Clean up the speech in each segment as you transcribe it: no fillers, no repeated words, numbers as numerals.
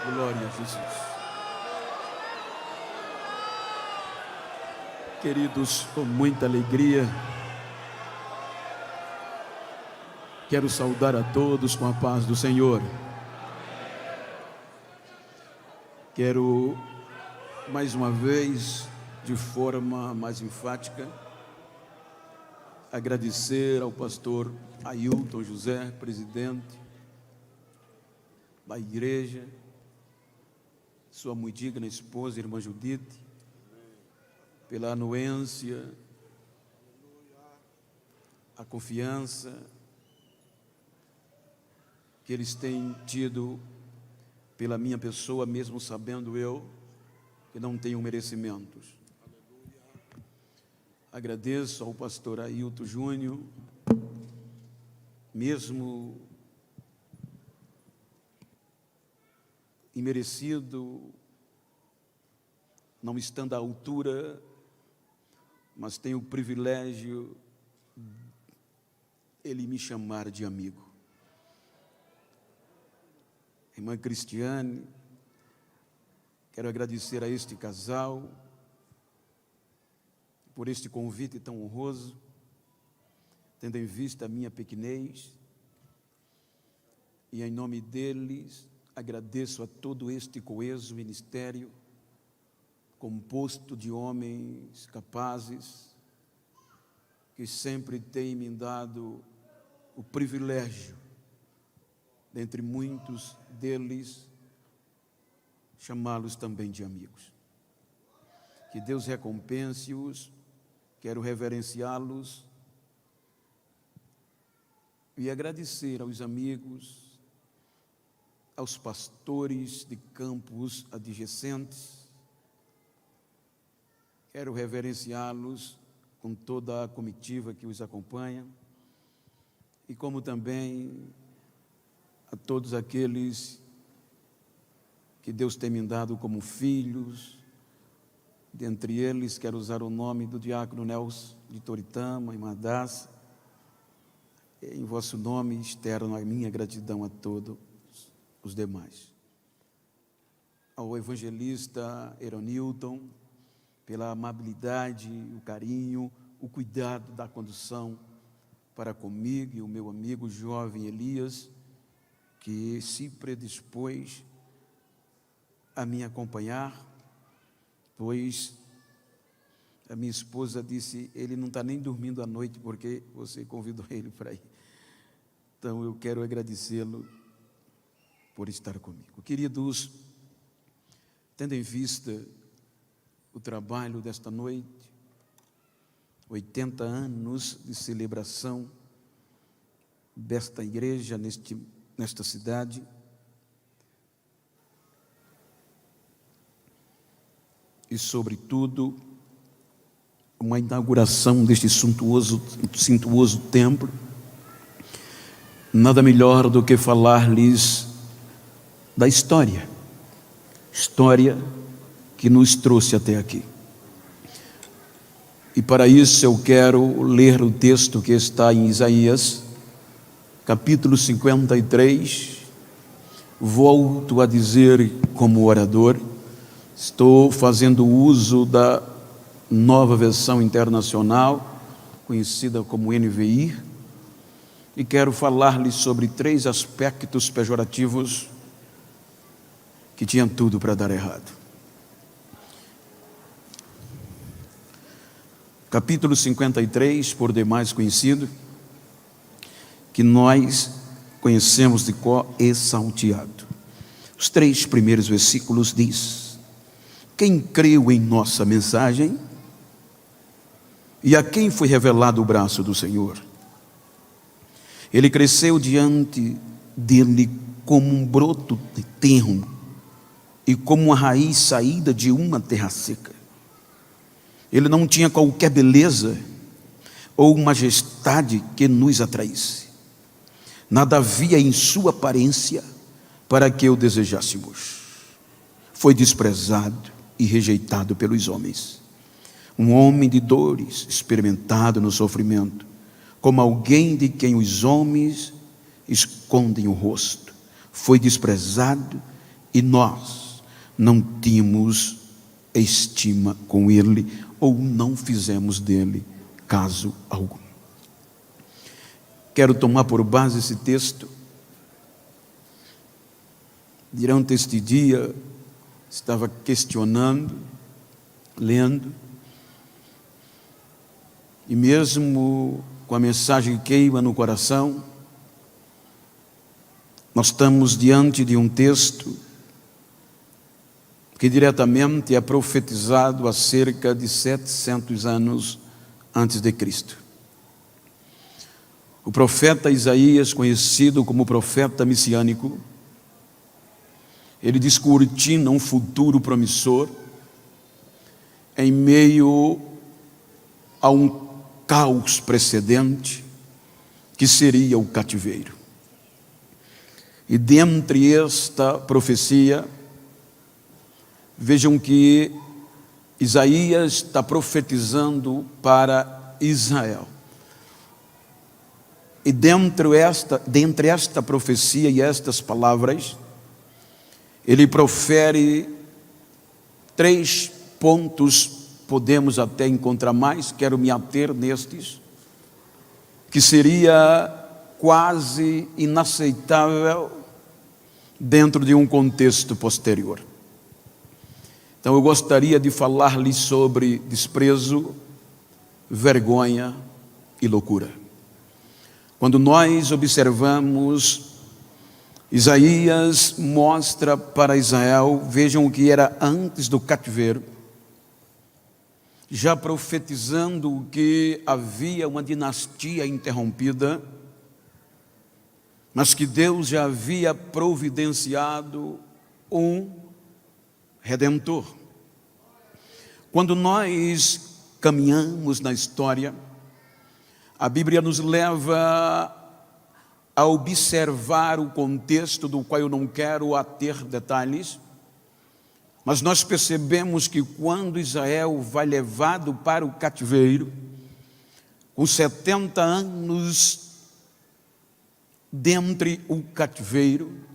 Glória a Jesus. Queridos, com muita alegria, quero saudar a todos com a paz do Senhor. Quero, mais uma vez, de forma mais enfática, agradecer ao pastor Ailton José, presidente da igreja, sua muito digna esposa, irmã Judite, pela anuência, a confiança que eles têm tido pela minha pessoa, mesmo sabendo eu que não tenho merecimentos. Agradeço ao pastor Ailton Júnior, mesmo imerecido, não estando à altura, mas tenho o privilégio ele me chamar de amigo. Irmã Cristiane, quero agradecer a este casal por este convite tão honroso, tendo em vista a minha pequenez, e em nome deles agradeço a todo este coeso ministério, composto de homens capazes, que sempre têm me dado o privilégio, dentre muitos deles, chamá-los também de amigos. Que Deus recompense-os, quero reverenciá-los e agradecer aos amigos, aos pastores de campos adjacentes. Quero reverenciá-los com toda a comitiva que os acompanha e como também a todos aqueles que Deus tem me dado como filhos. Dentre eles, quero usar o nome do diácono Nelson de Toritama, irmã Daça. Em vosso nome externo a minha gratidão a todos os demais. Ao evangelista Eronilton, pela amabilidade, o carinho, o cuidado da condução para comigo e o meu amigo jovem Elias, que se predispôs a me acompanhar, pois a minha esposa disse, ele não está nem dormindo à noite porque você convidou ele para ir. Então eu quero agradecê-lo por estar comigo. Queridos, tendo em vista o trabalho desta noite, 80 anos de celebração desta igreja nesta cidade, e sobretudo uma inauguração deste suntuoso templo, nada melhor do que falar-lhes da história que nos trouxe até aqui. E para isso eu quero ler o texto que está em Isaías, capítulo 53. Volto a dizer como orador, estou fazendo uso da nova versão internacional, conhecida como NVI, e quero falar-lhes sobre 3 aspectos pejorativos que tinham tudo para dar errado. Capítulo 53, por demais conhecido, que nós conhecemos de cor e salteado. Os 3 primeiros versículos diz: quem creu em nossa mensagem e a quem foi revelado o braço do Senhor? Ele cresceu diante dele como um broto de termo e como uma raiz saída de uma terra seca. Ele não tinha qualquer beleza ou majestade que nos atraísse. Nada havia em sua aparência para que o desejássemos. Foi desprezado e rejeitado pelos homens. Um homem de dores, experimentado no sofrimento, como alguém de quem os homens escondem o rosto. Foi desprezado e nós não tínhamos estima com ele, ou não fizemos dele caso algum. Quero tomar por base esse texto. Durante este dia, estava questionando, lendo, e mesmo com a mensagem que queima no coração, nós estamos diante de um texto que diretamente é profetizado há cerca de 700 anos antes de Cristo. O profeta Isaías, conhecido como profeta messiânico, ele descortina um futuro promissor em meio a um caos precedente que seria o cativeiro. E dentre esta profecia, vejam que Isaías está profetizando para Israel. E dentre esta profecia e estas palavras, ele profere 3 pontos, podemos até encontrar mais, quero me ater nestes, que seria quase inaceitável dentro de um contexto posterior. Então eu gostaria de falar-lhe sobre desprezo, vergonha e loucura. Quando nós observamos, Isaías mostra para Israel, vejam o que era antes do cativeiro, já profetizando que havia uma dinastia interrompida, mas que Deus já havia providenciado um Redentor. Quando nós caminhamos na história, a Bíblia nos leva a observar o contexto do qual eu não quero ater detalhes, mas nós percebemos que quando Israel vai levado para o cativeiro, com 70 anos dentre o cativeiro,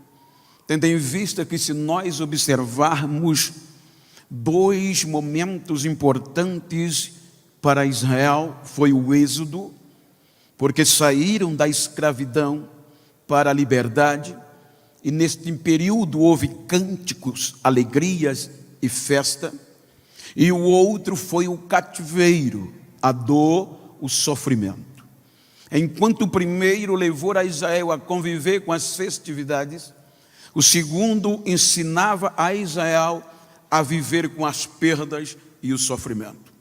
tendo em vista que, se nós observarmos 2 momentos importantes para Israel, foi o êxodo, porque saíram da escravidão para a liberdade, e neste período houve cânticos, alegrias e festa, e o outro foi o cativeiro, a dor, o sofrimento. Enquanto o primeiro levou a Israel a conviver com as festividades, o segundo ensinava a Israel a viver com as perdas e o sofrimento.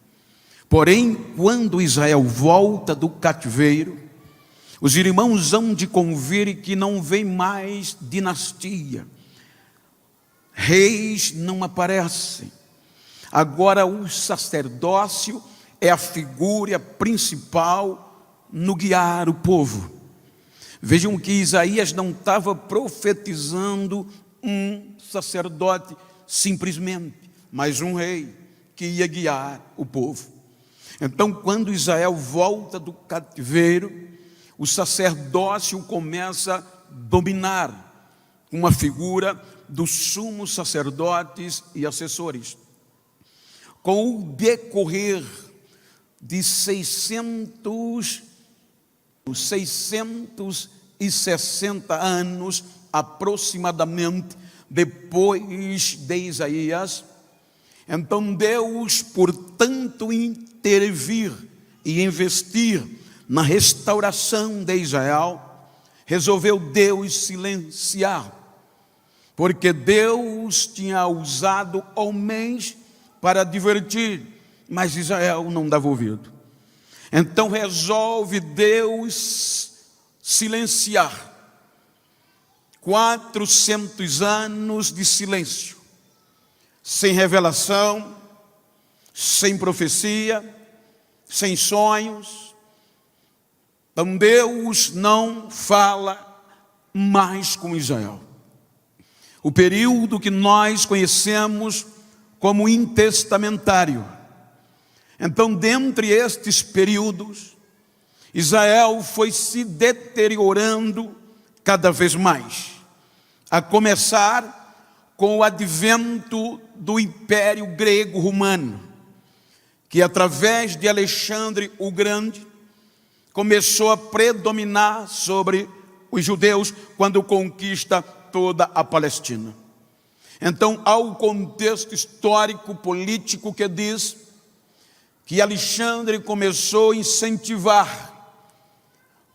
Porém, quando Israel volta do cativeiro, os irmãos hão de convir que não vem mais dinastia, reis não aparecem. Agora o sacerdócio é a figura principal no guiar o povo. Vejam que Isaías não estava profetizando um sacerdote simplesmente, mas um rei que ia guiar o povo. Então, quando Israel volta do cativeiro, o sacerdócio começa a dominar uma figura dos sumos sacerdotes e assessores. Com o decorrer de 660 anos aproximadamente depois de Isaías, então Deus, por tanto intervir e investir na restauração de Israel, resolveu Deus silenciar, porque Deus tinha usado homens para divertir, mas Israel não dava ouvido. Então resolve Deus silenciar. 400 anos de silêncio, sem revelação, sem profecia, sem sonhos. Então Deus não fala mais com Israel. O período que nós conhecemos como intestamentário. Então, dentre estes períodos, Israel foi se deteriorando cada vez mais, a começar com o advento do Império Grego-Romano, que através de Alexandre o Grande começou a predominar sobre os judeus quando conquista toda a Palestina. Então, há um contexto histórico, político que diz que Alexandre começou a incentivar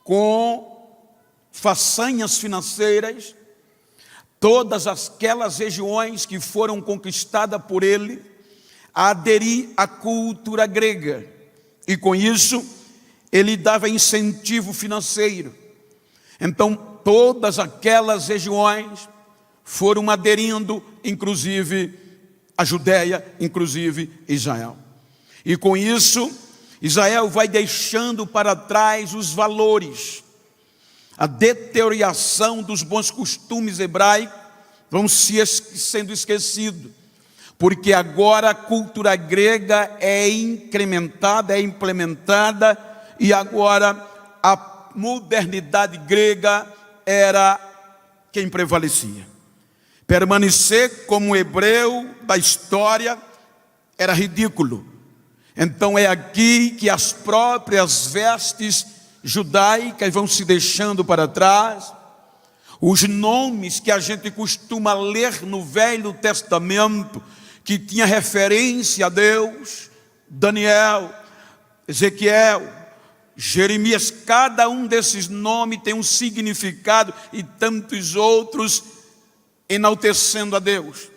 com façanhas financeiras todas aquelas regiões que foram conquistadas por ele a aderir à cultura grega. E com isso, ele dava incentivo financeiro. Então, todas aquelas regiões foram aderindo, inclusive a Judéia, inclusive Israel. E com isso, Israel vai deixando para trás os valores. A deterioração dos bons costumes hebraicos vão sendo esquecidos, porque agora a cultura grega é incrementada, é implementada, e agora a modernidade grega era quem prevalecia. Permanecer como hebreu da história era ridículo. Então é aqui que as próprias vestes judaicas vão se deixando para trás. Os nomes que a gente costuma ler no Velho Testamento, que tinha referência a Deus, Daniel, Ezequiel, Jeremias, cada um desses nomes tem um significado, e tantos outros enaltecendo a Deus.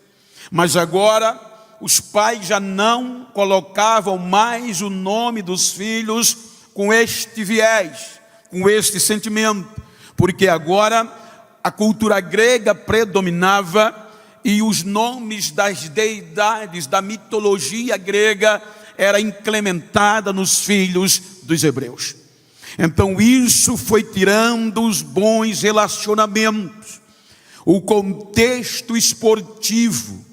Mas agora os pais já não colocavam mais o nome dos filhos com este viés, com este sentimento, porque agora a cultura grega predominava e os nomes das deidades da mitologia grega era implementada nos filhos dos hebreus. Então isso foi tirando os bons relacionamentos, o contexto esportivo,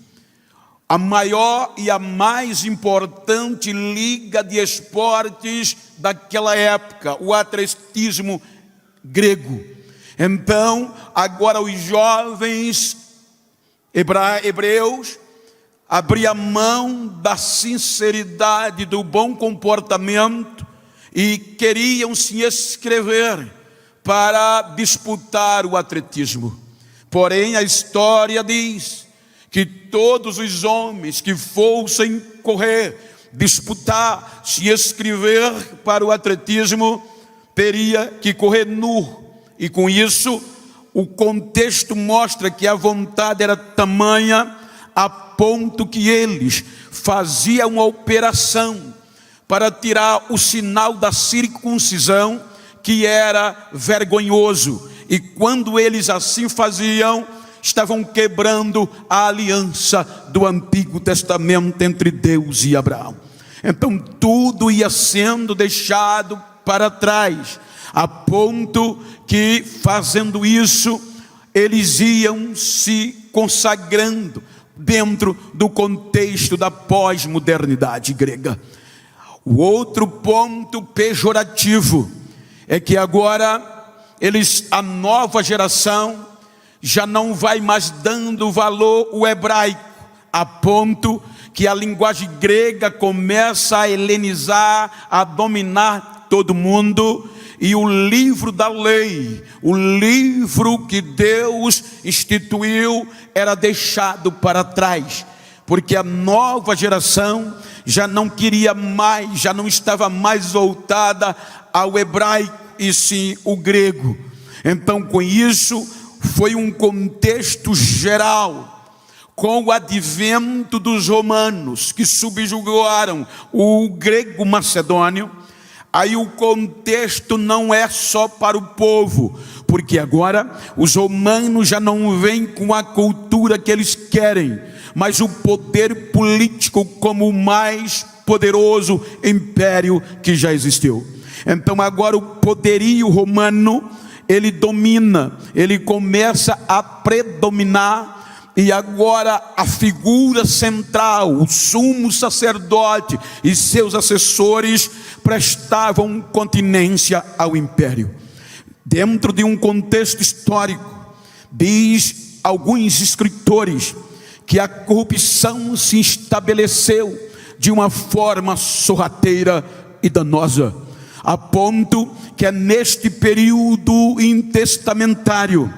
a maior e a mais importante liga de esportes daquela época, o atletismo grego. Então, agora os jovens hebreus abriam mão da sinceridade, do bom comportamento e queriam se inscrever para disputar o atletismo. Porém, a história diz que todos os homens que fossem correr, disputar, se inscrever para o atletismo, teria que correr nu. E com isso, o contexto mostra que a vontade era tamanha a ponto que eles faziam uma operação para tirar o sinal da circuncisão, que era vergonhoso. E quando eles assim faziam, estavam quebrando a aliança do Antigo Testamento entre Deus e Abraão. Então tudo ia sendo deixado para trás, a ponto que, fazendo isso, eles iam se consagrando dentro do contexto da pós-modernidade grega. O outro ponto pejorativo é que agora a nova geração já não vai mais dando valor ao hebraico, a ponto que a linguagem grega começa a helenizar, a dominar todo mundo, e o livro da lei, o livro que Deus instituiu, era deixado para trás, porque a nova geração já não queria mais, já não estava mais voltada ao hebraico, e sim o grego. Então, com isso, foi um contexto geral, com o advento dos romanos, que subjugaram o grego macedônio. Aí o contexto não é só para o povo, porque agora os romanos já não vêm com a cultura que eles querem, mas o poder político como o mais poderoso império que já existiu. Então agora o poderio romano, ele domina, ele começa a predominar, e agora a figura central, o sumo sacerdote e seus assessores prestavam continência ao império. Dentro de um contexto histórico, diz alguns escritores que a corrupção se estabeleceu de uma forma sorrateira e danosa, a ponto que é neste período intestamentário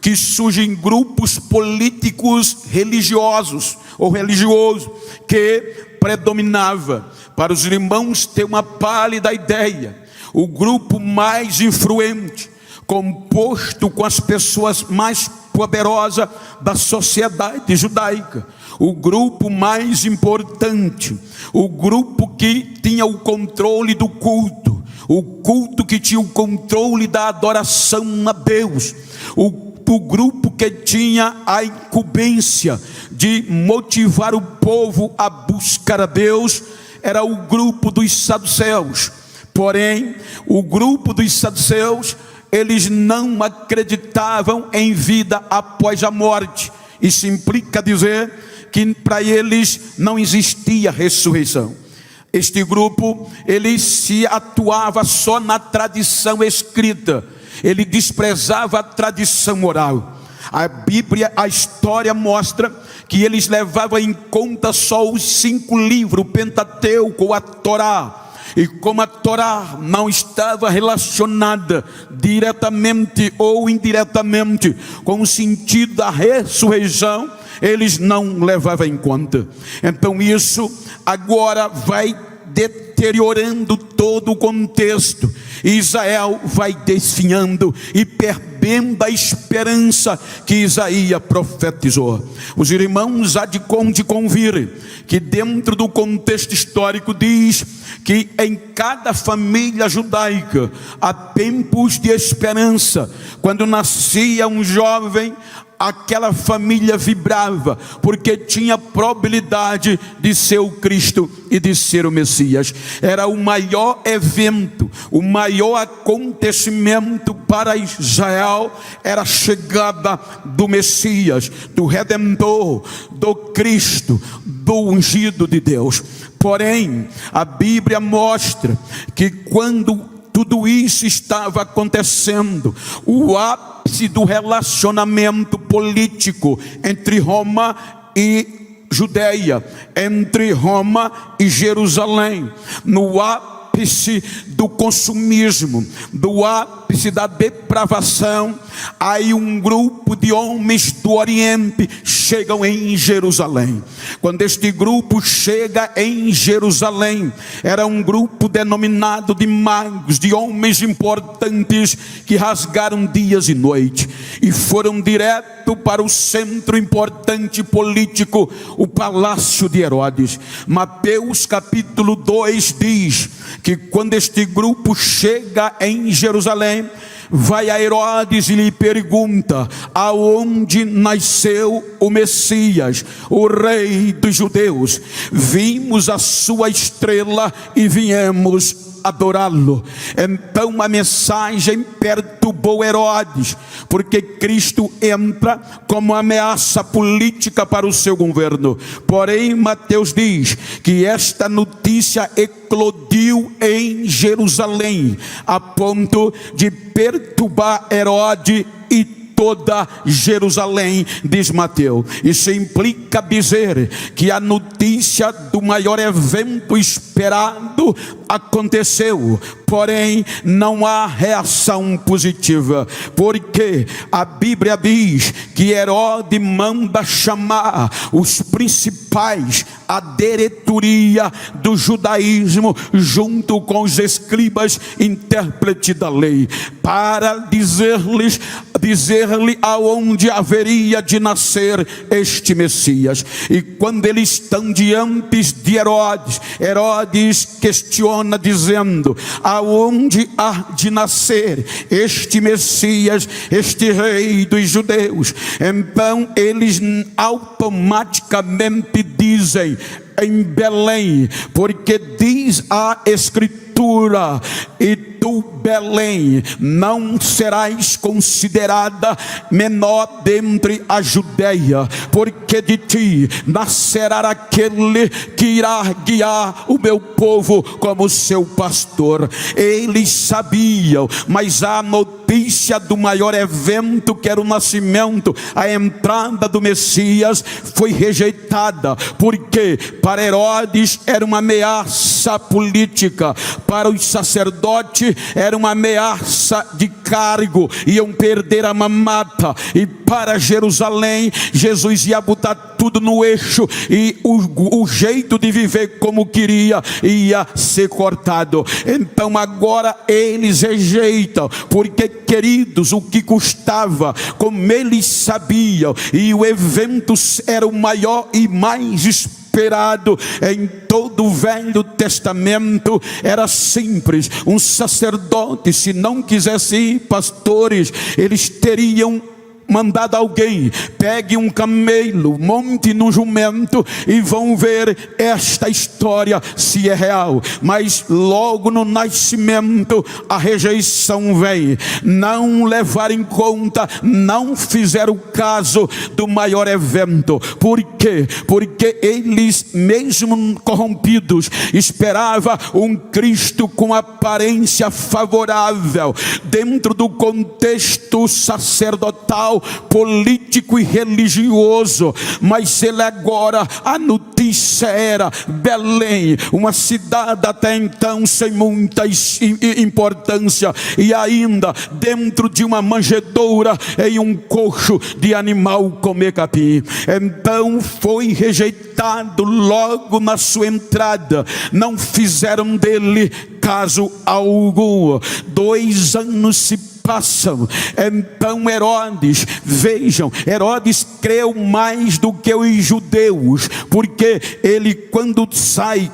que surgem grupos políticos religiosos ou religiosos que predominava. Para os irmãos ter uma pálida ideia, o grupo mais influente, composto com as pessoas mais poderosas da sociedade judaica, o grupo mais importante, o grupo que tinha o controle do culto, o culto que tinha o controle da adoração a Deus, o grupo que tinha a incumbência de motivar o povo a buscar a Deus, era o grupo dos saduceus. Porém, o grupo dos saduceus, eles não acreditavam em vida após a morte. Isso implica dizer que para eles não existia ressurreição. Este grupo, ele se atuava só na tradição escrita, ele desprezava a tradição oral. A Bíblia, a história mostra que eles levavam em conta só os 5 livros, o Pentateuco, a Torá. E como a Torá não estava relacionada diretamente ou indiretamente com o sentido da ressurreição, eles não levavam em conta. Então isso agora vai deteriorando todo o contexto. Israel vai desfinhando e perdendo a esperança que Isaías profetizou. Os irmãos há de convir que dentro do contexto histórico diz que em cada família judaica há tempos de esperança. Quando nascia um jovem, aquela família vibrava, porque tinha probabilidade de ser o Cristo e de ser o Messias. Era o maior evento, o maior acontecimento para Israel, era a chegada do Messias, do Redentor, do Cristo, do ungido de Deus. Porém, a Bíblia mostra que quando tudo isso estava acontecendo, o ápice do relacionamento político entre Roma e Judeia, entre Roma e Jerusalém, no ápice do consumismo, do ápice da depravação, aí um grupo de homens do Oriente chegam em Jerusalém. Quando este grupo chega em Jerusalém, era um grupo denominado de magos, de homens importantes que rasgaram dias e noites e foram direto para o centro importante político, o palácio de Herodes. Mateus capítulo 2 diz que quando este grupo chega em Jerusalém, vai a Herodes e lhe pergunta: aonde nasceu o Messias, o rei dos judeus? Vimos a sua estrela e viemos adorá-lo. Então a mensagem perturbou Herodes, porque Cristo entra como ameaça política para o seu governo. Porém, Mateus diz que esta notícia eclodiu em Jerusalém, a ponto de perturbar Herodes e toda Jerusalém, diz Mateus. Isso implica dizer que a notícia do maior evento esperado aconteceu, porém não há reação positiva, porque a Bíblia diz que Herodes manda chamar os principais, a diretoria do judaísmo, junto com os escribas, intérpretes da lei, para dizer-lhe aonde haveria de nascer este Messias. E quando eles estão diante de Herodes, Herodes questiona dizendo: aonde há de nascer este Messias, este rei dos judeus? Então eles automaticamente dizem: em Belém, porque diz a Escritura: e tu Belém, não serás considerada menor dentre a Judeia, porque de ti nascerá aquele que irá guiar o meu povo como seu pastor. Eles sabiam, mas a notícia do maior evento, que era o nascimento, a entrada do Messias, foi rejeitada, porque para Herodes era uma ameaça política, para os sacerdotes era uma ameaça de cargo, iam perder a mamata, e para Jerusalém, Jesus ia botar tudo no eixo, e o jeito de viver como queria ia ser cortado. Então agora eles rejeitam, porque, queridos, o que custava, como eles sabiam, e o evento era o maior e mais esperado em todo o Velho Testamento, era simples. Um sacerdote, se não quisesse ir, pastores, eles teriam mandado alguém, pegue um camelo, monte no jumento e vão ver esta história se é real. Mas logo no nascimento a rejeição vem, não levaram em conta, não fizeram caso do maior evento. Por quê? Porque eles, mesmo corrompidos, esperavam um Cristo com aparência favorável dentro do contexto sacerdotal, político e religioso. Mas ele agora, a notícia era Belém, uma cidade até então sem muita importância, e ainda dentro de uma manjedoura, em um coxo de animal comer capim. Então foi rejeitado logo na sua entrada, não fizeram dele caso algum. 2 anos se passam. Então Herodes, vejam, Herodes creu mais do que os judeus, porque ele, quando sabe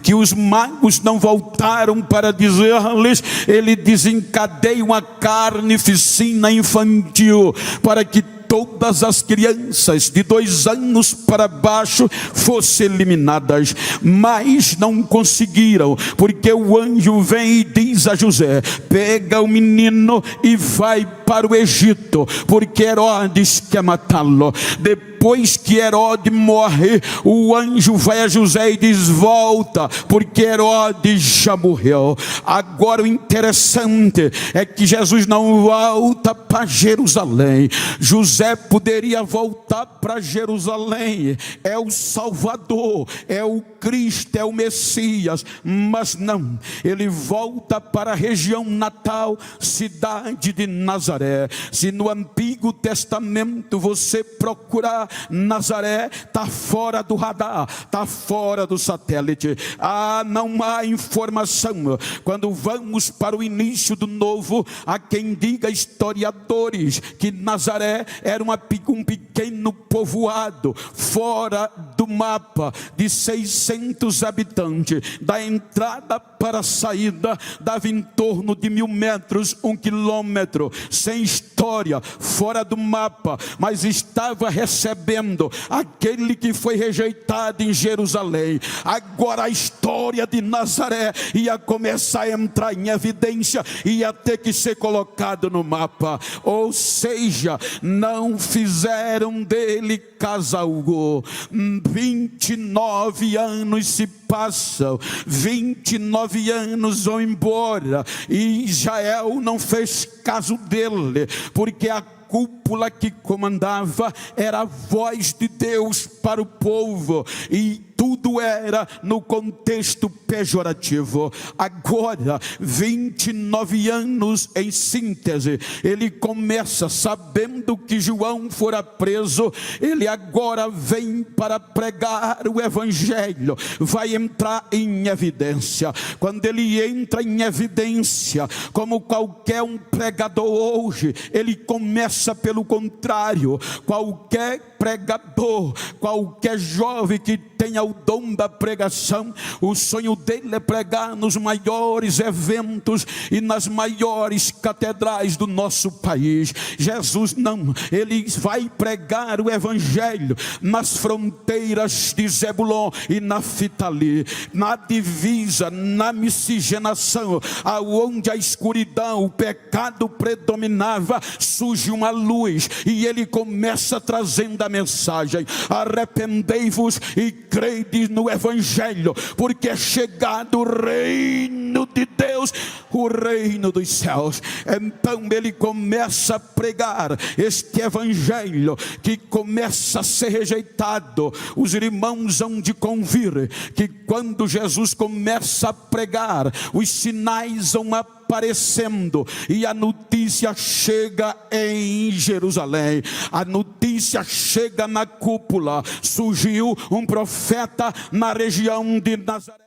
que os magos não voltaram para dizer-lhes, ele desencadeia uma carnificina infantil, para que todas as crianças de 2 anos para baixo fossem eliminadas. Mas não conseguiram, porque o anjo vem e diz a José: pega o menino e vai para o Egito, porque Herodes quer matá-lo. Depois que Herodes morre, o anjo vai a José e diz: volta, porque Herodes já morreu. Agora o interessante é que Jesus não volta para Jerusalém. José poderia voltar para Jerusalém, é o Salvador, é o Cristo, é o Messias, mas não, ele volta para a região natal, cidade de Nazaré. Se no Antigo Testamento você procurar, Nazaré está fora do radar, está fora do satélite. Não há informação. Quando vamos para o início do Novo, há quem diga, historiadores, que Nazaré era um pequeno povoado fora do mapa, de 600 habitantes. Da entrada para a saída dava em torno de 1000 metros, 1 quilômetro, sem história, fora do mapa, mas estava recebendo aquele que foi rejeitado em Jerusalém. Agora a história de Nazaré ia começar a entrar em evidência, ia ter que ser colocado no mapa. Ou seja, não fizeram dele casal. 29 anos se passam, 29 anos vão embora, e Israel não fez caso dele, porque a cúpula que comandava era a voz de Deus para o povo, e tudo era no contexto pejorativo. Agora, 29 anos em síntese, ele começa, sabendo que João fora preso, ele agora vem para pregar o evangelho, vai entrar em evidência. Quando ele entra em evidência, como qualquer um pregador hoje, ele começa começa pelo contrário. Qualquer pregador, qualquer jovem que tenha o dom da pregação, o sonho dele é pregar nos maiores eventos e nas maiores catedrais do nosso país. Jesus não, ele vai pregar o evangelho nas fronteiras de Zebulon e Naftali, na divisa, na miscigenação, aonde a escuridão, o pecado predominava, surge uma luz, e ele começa trazendo a mensagem: arrependei-vos e crede no evangelho, porque é chegado o reino de Deus, o reino dos céus. Então ele começa a pregar este evangelho, que começa a ser rejeitado. Os irmãos hão de convir que quando Jesus começa a pregar, os sinais vão aparecendo, e a notícia chega em Jerusalém, a notícia chega na cúpula. Surgiu um profeta na região de Nazaré,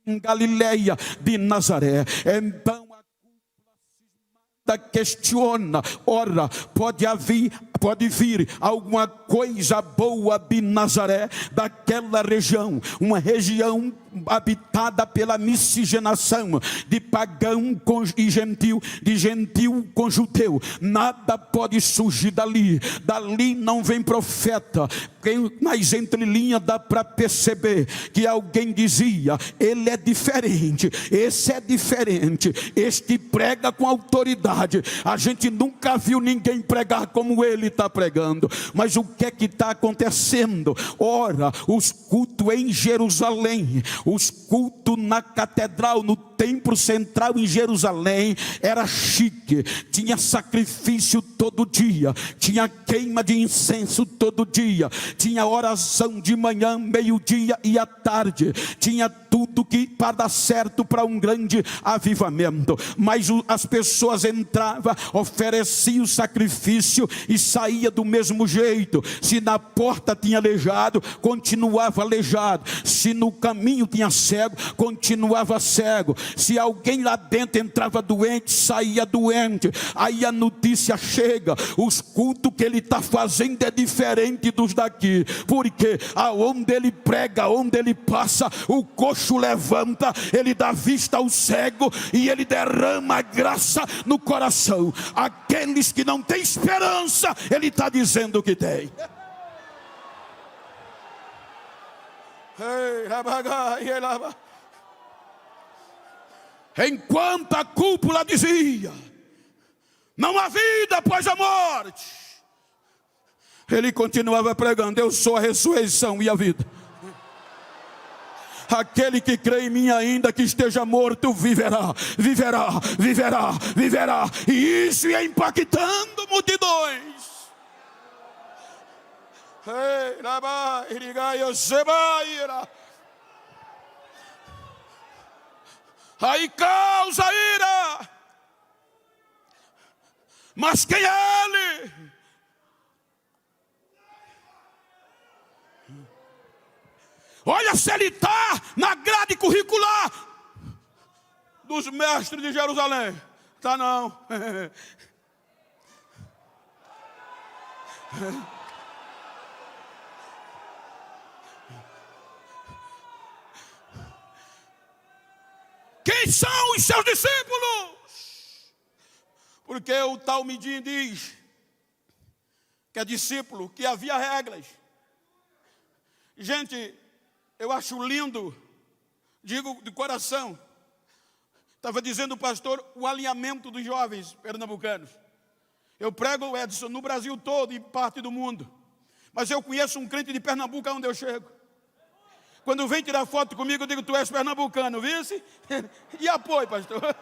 em Galileia de Nazaré. Então questiona: ora, pode vir alguma coisa boa de Nazaré, daquela região, uma região habitada pela miscigenação de pagão e gentil, de gentil com judeu. Nada pode surgir dali não vem profeta. Nas entrelinhas dá para perceber que alguém dizia: ele é diferente, esse é diferente, este prega com autoridade. A gente nunca viu ninguém pregar como ele está pregando. Mas o que é que está acontecendo? Ora, os cultos em Jerusalém, os cultos na catedral, no templo central em Jerusalém, era chique. Tinha sacrifício todo dia, tinha queima de incenso todo dia, tinha oração de manhã, meio-dia e à tarde, tinha tudo que para dar certo para um grande avivamento. Mas as pessoas entravam, ofereciam o sacrifício e saía do mesmo jeito. Se na porta tinha aleijado, continuava aleijado. Se no caminho tinha cego, continuava cego. Se alguém lá dentro entrava doente, saía doente. Aí a notícia chega: os cultos que ele está fazendo é diferente dos daqui, porque aonde ele prega, aonde ele passa, o coxo levanta, ele dá vista ao cego e ele derrama graça no coração. Aqueles que não têm esperança, ele está dizendo que tem. Enquanto a cúpula dizia: não há vida após a morte, ele continuava pregando: eu sou a ressurreição e a vida. Aquele que crê em mim, ainda que esteja morto, viverá, viverá, viverá, viverá. E isso ia impactando multidões. Aí causa ira. Mas quem é ele? Olha se ele está na grade curricular dos mestres de Jerusalém. Está não. Quem são os seus discípulos? Porque o Talmidim diz que é discípulo, que havia regras. Gente, eu acho lindo, digo de coração. Estava dizendo o pastor, o alinhamento dos jovens pernambucanos. Eu prego, Edson, no Brasil todo e parte do mundo. Mas eu conheço um crente de Pernambuco onde eu chego. Quando vem tirar foto comigo, eu digo: tu és pernambucano, viu-se? E apoio, pastor.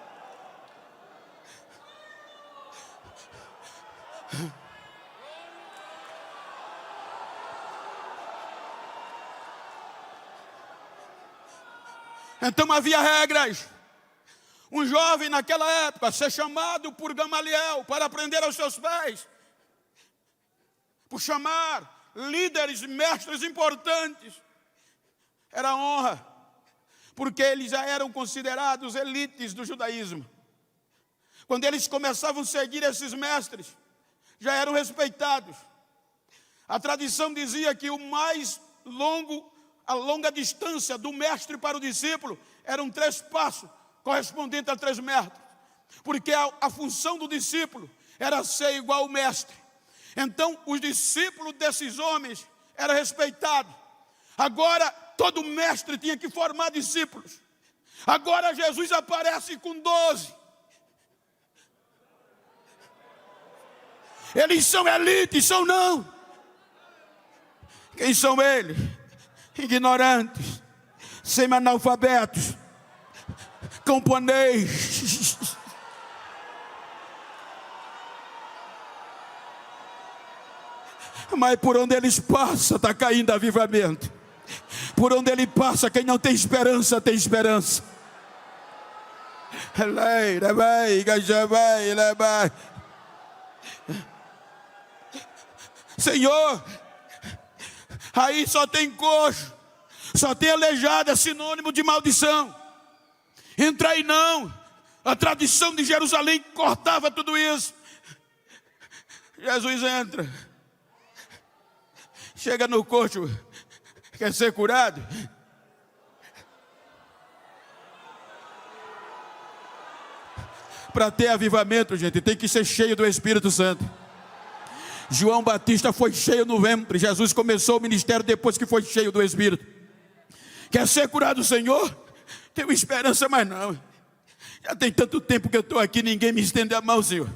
Então havia regras. Um jovem naquela época ser chamado por Gamaliel para aprender aos seus pés, por chamar líderes, mestres importantes, era honra, porque eles já eram considerados elites do judaísmo. Quando eles começavam a seguir esses mestres, já eram respeitados. A tradição dizia que a longa distância do mestre para o discípulo eram 3 passos, correspondente a 3 metros. Porque a função do discípulo era ser igual ao mestre. Então, os discípulos desses homens eram respeitados. Agora, todo mestre tinha que formar discípulos. Agora, Jesus aparece com 12. Eles são elites, são não. Quem são eles? Ignorantes, semi-analfabetos, camponês. Mas por onde eles passam, está caindo avivamento. Por onde ele passa, quem não tem esperança, tem esperança. Senhor, aí só tem coxo, só tem aleijado, é sinônimo de maldição. Entra aí não. A tradição de Jerusalém cortava tudo isso. Jesus entra, chega no coxo, quer ser curado? Para ter avivamento, gente, tem que ser cheio do Espírito Santo. João Batista foi cheio no ventre. Jesus começou o ministério depois que foi cheio do Espírito. Quer ser curado, Senhor? Tenho esperança, mas não. Já tem tanto tempo que eu estou aqui, ninguém me estende a mão, Senhor.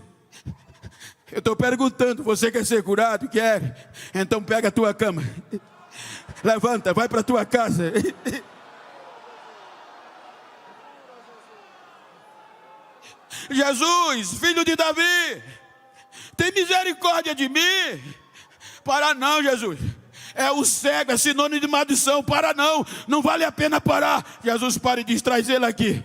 Eu estou perguntando, você quer ser curado? Quer? Então pega a tua cama. Levanta, vai para a tua casa. Jesus, filho de Davi, tem misericórdia de mim. Para não, Jesus. É o cego, é sinônimo de maldição. Para não, não vale a pena parar. Jesus para e diz, traz ele aqui.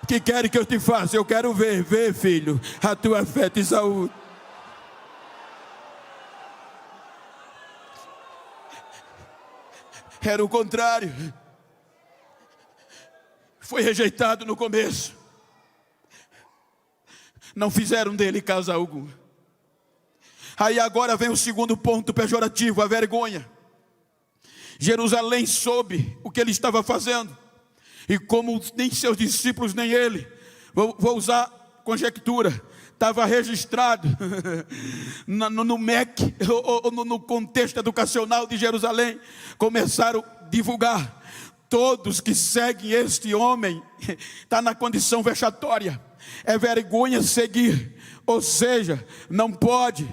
O que quer que eu te faça? Eu quero ver, filho, a tua fé te saúde. Era o contrário. Foi rejeitado no começo. Não fizeram dele caso algum. Aí agora vem o segundo ponto pejorativo, a vergonha. Jerusalém soube o que ele estava fazendo. E como nem seus discípulos, nem ele, vou usar conjectura, estava registrado no MEC, ou no contexto educacional de Jerusalém, começaram a divulgar. Todos que seguem este homem, está na condição vexatória, é vergonha seguir, ou seja, não pode.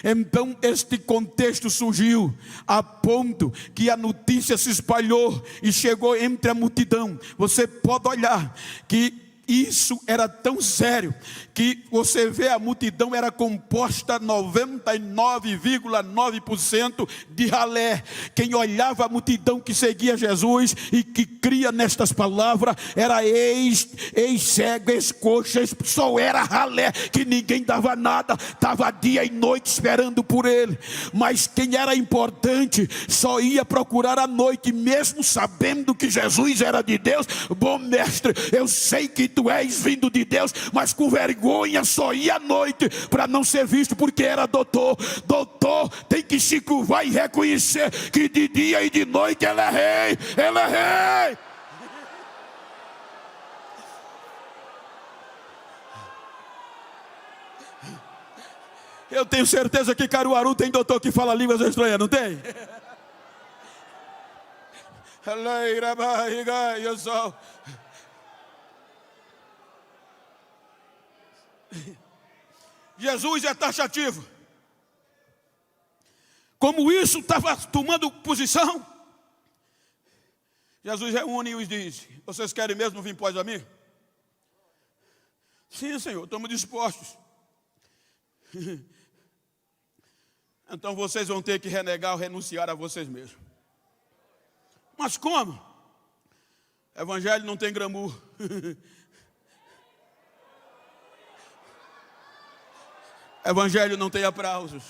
Então este contexto surgiu a ponto que a notícia se espalhou e chegou entre a multidão. Você pode olhar que isso era tão sério que você vê a multidão era composta 99,9% de ralé. Quem olhava a multidão que seguia Jesus e que cria nestas palavras era ex-cego, ex-coxa, só era ralé, que ninguém dava nada, estava dia e noite esperando por ele. Mas quem era importante só ia procurar à noite, mesmo sabendo que Jesus era de Deus. Bom mestre, eu sei que tu és vindo de Deus, mas com vergonha só ia à noite para não ser visto, porque era doutor. Doutor tem que se curvar e reconhecer que de dia e de noite ele é rei, ele é rei. Eu tenho certeza que Caruaru tem doutor que fala línguas estranhas, não tem? Jesus é taxativo. Como isso estava tomando posição, Jesus reúne e os diz: vocês querem mesmo vir após a mim? Sim, Senhor, estamos dispostos. Então vocês vão ter que renegar ou renunciar a vocês mesmos. Mas como? Evangelho não tem glamour. Evangelho não tem aplausos.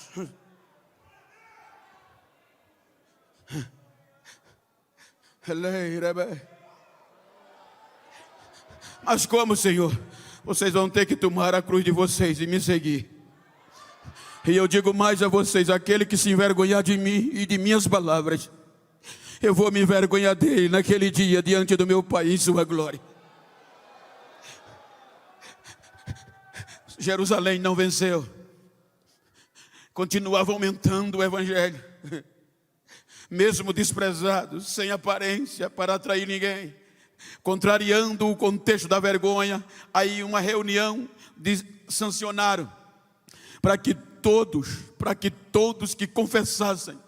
Mas como, Senhor? Vocês vão ter que tomar a cruz de vocês e me seguir. E eu digo mais a vocês: aquele que se envergonhar de mim e de minhas palavras, eu vou me envergonhar dele naquele dia diante do meu Pai em sua glória. Jerusalém não venceu, continuava aumentando o evangelho, mesmo desprezado, sem aparência para atrair ninguém, contrariando o contexto da vergonha. Aí uma reunião sancionaram para que todos que confessassem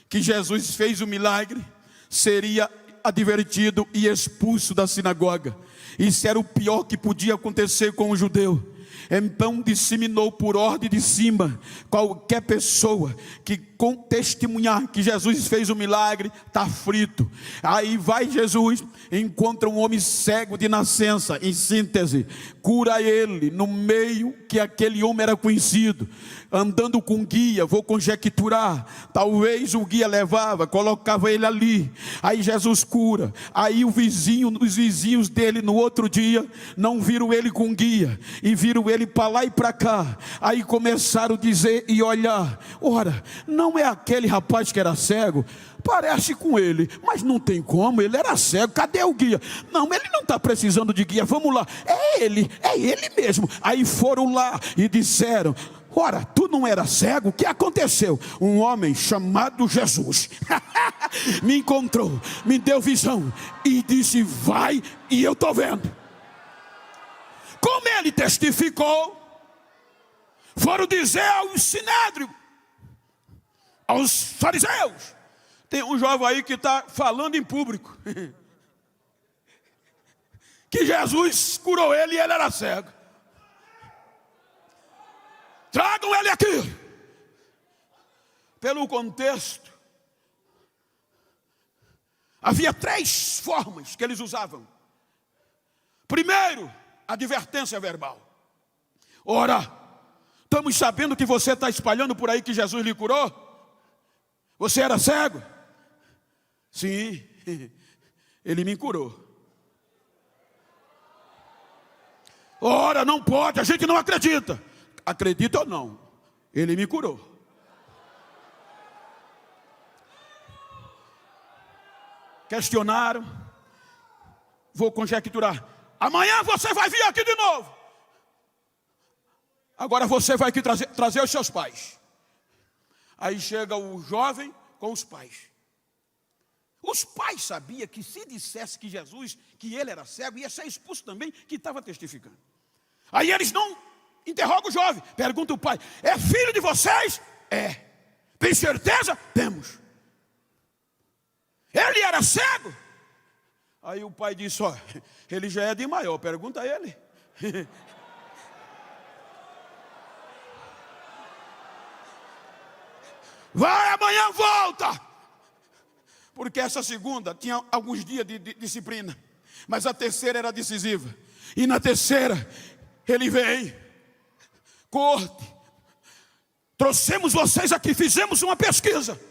que Jesus fez o milagre seria advertido e expulso da sinagoga. Isso era o pior que podia acontecer com o judeu. Então disseminou por ordem de cima: qualquer pessoa que testemunhar que Jesus fez o milagre está frito. Aí vai Jesus, encontra um homem cego de nascença, em síntese, cura ele no meio que aquele homem era conhecido, andando com guia. Vou conjecturar, talvez o guia levava, colocava ele ali. Aí Jesus cura. Aí os vizinhos dele no outro dia não viram ele com guia e viram ele para lá e para cá. Aí começaram a dizer e olhar: ora, não é aquele rapaz que era cego? Parece com ele, mas não tem como, ele era cego, cadê o guia? Não, ele não está precisando de guia, vamos lá, é ele mesmo. Aí foram lá e disseram: ora, tu não era cego? O que aconteceu? Um homem chamado Jesus me encontrou, me deu visão e disse: vai, e eu estou vendo. Como ele testificou, foram dizer ao sinédrio, aos fariseus. Tem um jovem aí que está falando em público que Jesus curou ele e ele era cego. Tragam ele aqui. Pelo contexto, havia 3 formas que eles usavam. Primeiro, advertência verbal. Ora, estamos sabendo que você está espalhando por aí que Jesus lhe curou. Você era cego? Sim, ele me curou. Ora, não pode, a gente não acredita. Acredita ou não, ele me curou. Questionaram. Vou conjecturar: amanhã você vai vir aqui de novo. Agora você vai aqui trazer os seus pais. Aí chega o jovem com os pais. Os pais sabiam que se dissesse que Jesus, que ele era cego, ia ser expulso também, que estava testificando. Aí eles não interrogam o jovem, pergunta o pai: é filho de vocês? É. Tem certeza? Temos. Ele era cego? Aí o pai disse: ó, ele já é de maior, pergunta a ele. Vai, amanhã volta. Porque essa segunda tinha alguns dias de disciplina, mas a terceira era decisiva. E na terceira ele vem: corte, trouxemos vocês aqui, fizemos uma pesquisa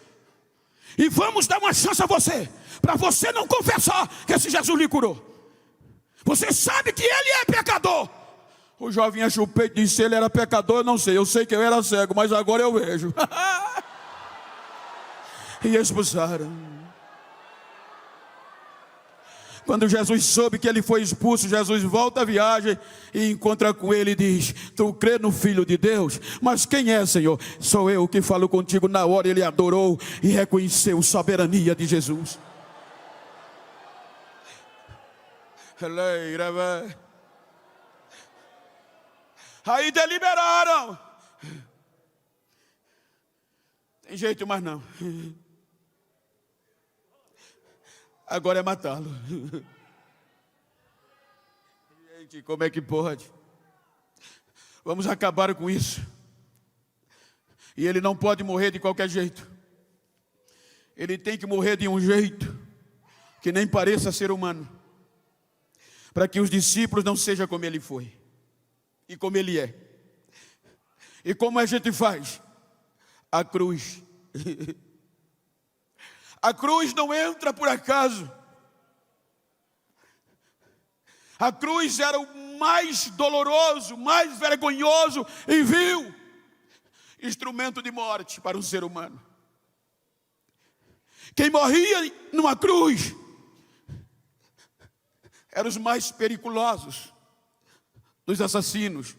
e vamos dar uma chance a você, para você não confessar que esse Jesus lhe curou. Você sabe que ele é pecador. O jovem achou o peito e disse: se ele era pecador, eu não sei, eu sei que eu era cego, mas agora eu vejo. E expulsaram. Quando Jesus soube que ele foi expulso, Jesus volta a viagem e encontra com ele e diz: tu crê no Filho de Deus? Mas quem é, Senhor? Sou eu que falo contigo. Na hora ele adorou e reconheceu a soberania de Jesus. Aí deliberaram: tem jeito mais não, agora é matá-lo. Gente, como é que pode? Vamos acabar com isso. E ele não pode morrer de qualquer jeito. Ele tem que morrer de um jeito que nem pareça ser humano, para que os discípulos não sejam como ele foi e como ele é. E como a gente faz? A cruz. A cruz não entra por acaso. A cruz era o mais doloroso, mais vergonhoso e vil. instrumento de morte para um ser humano. Quem morria numa cruz eram os mais periculosos dos assassinos,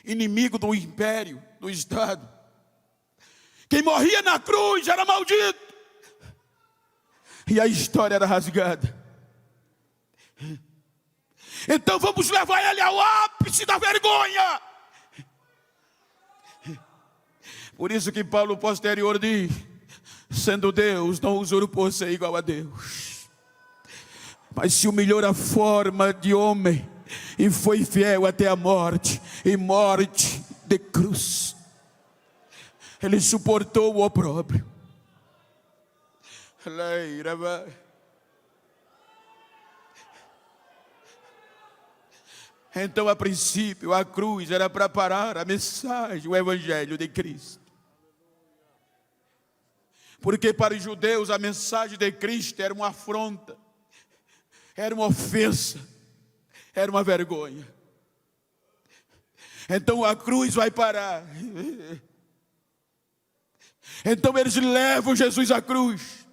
inimigo do império, do Estado. Quem morria na cruz era maldito. E a história era rasgada. Então vamos levar ele ao ápice da vergonha. Por isso que Paulo posterior diz: sendo Deus, não usurpou ser igual a Deus, mas se humilhou à forma de homem e foi fiel até a morte, e morte de cruz. Ele suportou o opróbrio. Então, a princípio, a cruz era para parar a mensagem, o evangelho de Cristo. Porque para os judeus a mensagem de Cristo era uma afronta, era uma ofensa, era uma vergonha. Então a cruz vai parar. Então eles levam Jesus à cruz.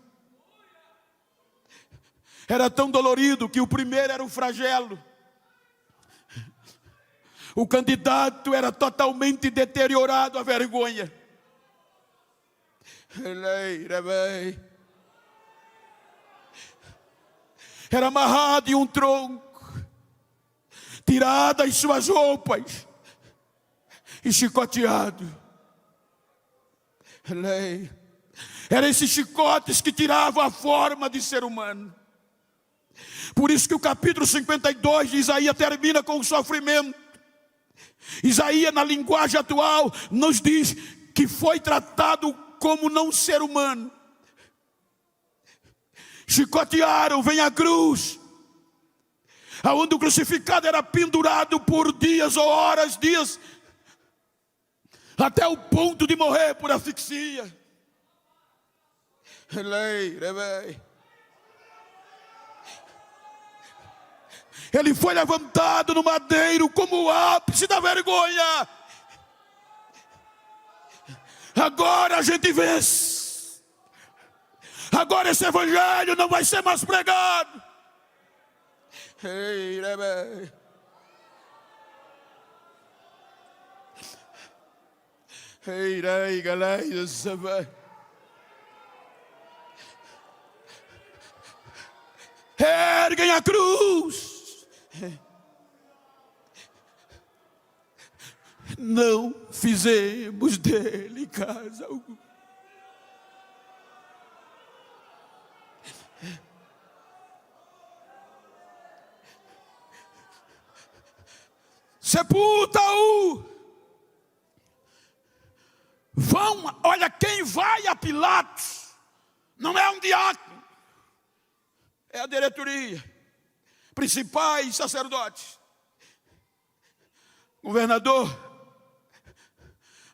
Era tão dolorido que o primeiro era o flagelo. O candidato era totalmente deteriorado à vergonha. Era amarrado em um tronco, tirado as suas roupas e chicoteado. Eram esses chicotes que tiravam a forma de ser humano. Por isso que o capítulo 52 de Isaías termina com o sofrimento. Isaías, na linguagem atual, nos diz que foi tratado como não ser humano. Chicotearam, vem a cruz, aonde o crucificado era pendurado por dias ou horas, dias, até o ponto de morrer por asfixia. Ele foi levantado no madeiro como o ápice da vergonha. Agora a gente vence. Agora esse evangelho não vai ser mais pregado. Erguem a cruz. Não fizemos dele casa alguma. Sepulta-o. Vão, olha, quem vai a Pilatos não é um diácono, é a diretoria, principais sacerdotes, governador.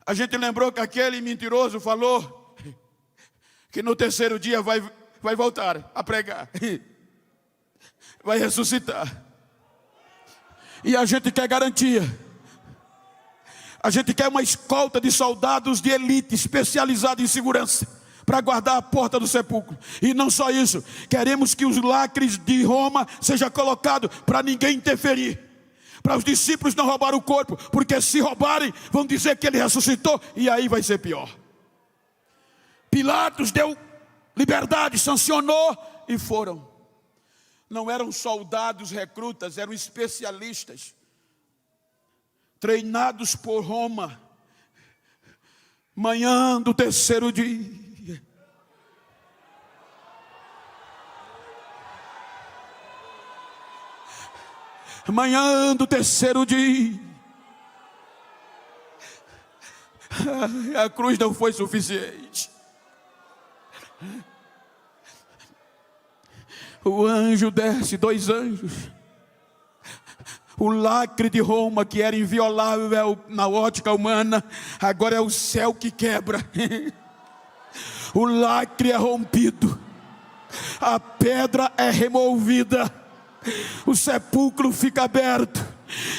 A gente lembrou que aquele mentiroso falou que no terceiro dia vai voltar a pregar, vai ressuscitar. E a gente quer garantia. A gente quer uma escolta de soldados de elite especializada em segurança para guardar a porta do sepulcro. E não só isso, queremos que os lacres de Roma sejam colocados para ninguém interferir, para os discípulos não roubarem o corpo, porque se roubarem vão dizer que ele ressuscitou, e aí vai ser pior. Pilatos deu liberdade, sancionou e foram. Não eram soldados recrutas, eram especialistas, treinados por Roma. Manhã do terceiro dia, manhã do terceiro dia, a cruz não foi suficiente. O anjo desce, 2 anjos. O lacre de Roma, que era inviolável na ótica humana, agora é o céu que quebra. O lacre é rompido, a pedra é removida, o sepulcro fica aberto,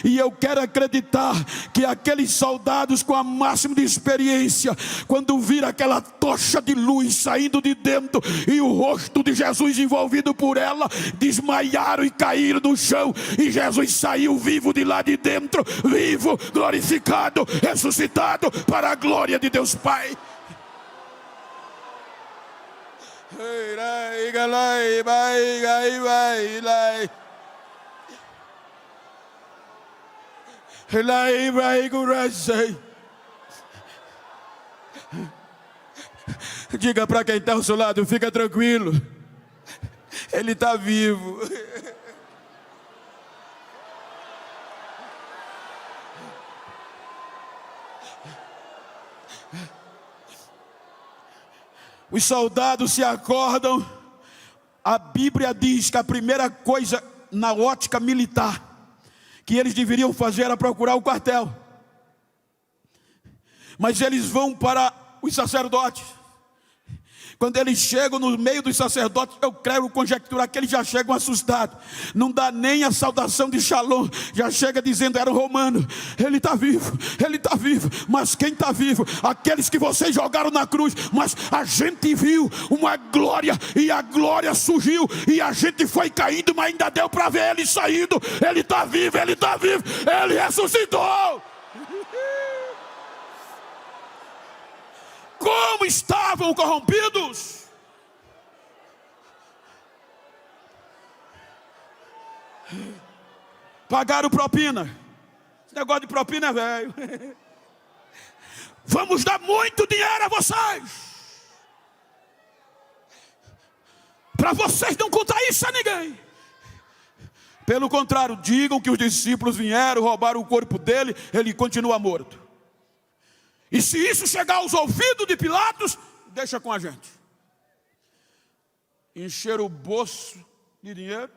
E eu quero acreditar que aqueles soldados com a máxima de experiência, quando viram aquela tocha de luz saindo de dentro e o rosto de Jesus envolvido por ela, desmaiaram e caíram no chão. E Jesus saiu vivo de lá de dentro, vivo, glorificado, ressuscitado para a glória de Deus Pai. Diga para quem está ao seu lado: fica tranquilo, Ele está vivo. Os soldados se acordam. A Bíblia diz que a primeira coisa na ótica militar que eles deveriam fazer era procurar o quartel. Mas eles vão para os sacerdotes. Quando eles chegam no meio dos sacerdotes, eu quero conjecturar que eles já chegam assustados. Não dá nem a saudação de Shalom. Já chega dizendo: era um romano. Ele está vivo, ele está vivo. Mas quem está vivo? Aqueles que vocês jogaram na cruz. Mas a gente viu uma glória, e a glória surgiu, e a gente foi caindo, mas ainda deu para ver ele saindo. Ele está vivo, ele está vivo, ele ressuscitou. Como estavam corrompidos! Pagaram propina. Esse negócio de propina é velho. Vamos dar muito dinheiro a vocês, para vocês não contar isso a ninguém. Pelo contrário, digam que os discípulos vieram, roubaram o corpo dele, ele continua morto. E se isso chegar aos ouvidos de Pilatos, deixa com a gente. Encheram o bolso de dinheiro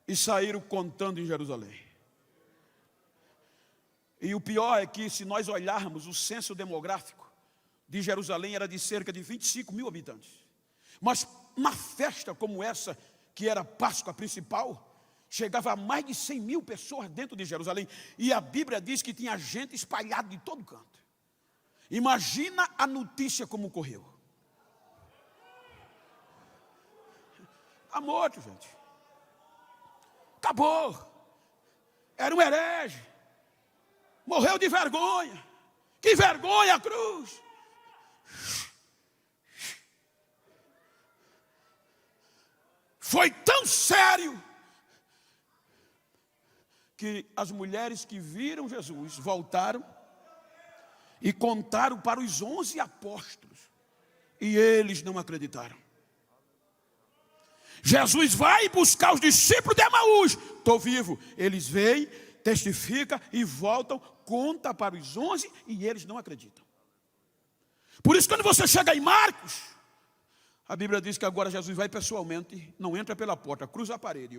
e saíram contando em Jerusalém. E o pior é que, se nós olharmos, o censo demográfico de Jerusalém era de cerca de 25 mil habitantes. Mas uma festa como essa, que era a Páscoa principal, chegava a mais de 100 mil pessoas dentro de Jerusalém. E a Bíblia diz que tinha gente espalhada de todo canto. Imagina a notícia como correu. Está morto, gente. Acabou. Era um herege. Morreu de vergonha. Que vergonha a cruz. Foi tão sério que as mulheres que viram Jesus voltaram e contaram para os 11 apóstolos, e eles não acreditaram. Jesus vai buscar os discípulos de Emaús. Estou vivo. Eles vêm, testificam e voltam, conta para os 11, e eles não acreditam. Por isso, quando você chega em Marcos, a Bíblia diz que agora Jesus vai pessoalmente, não entra pela porta, cruza a parede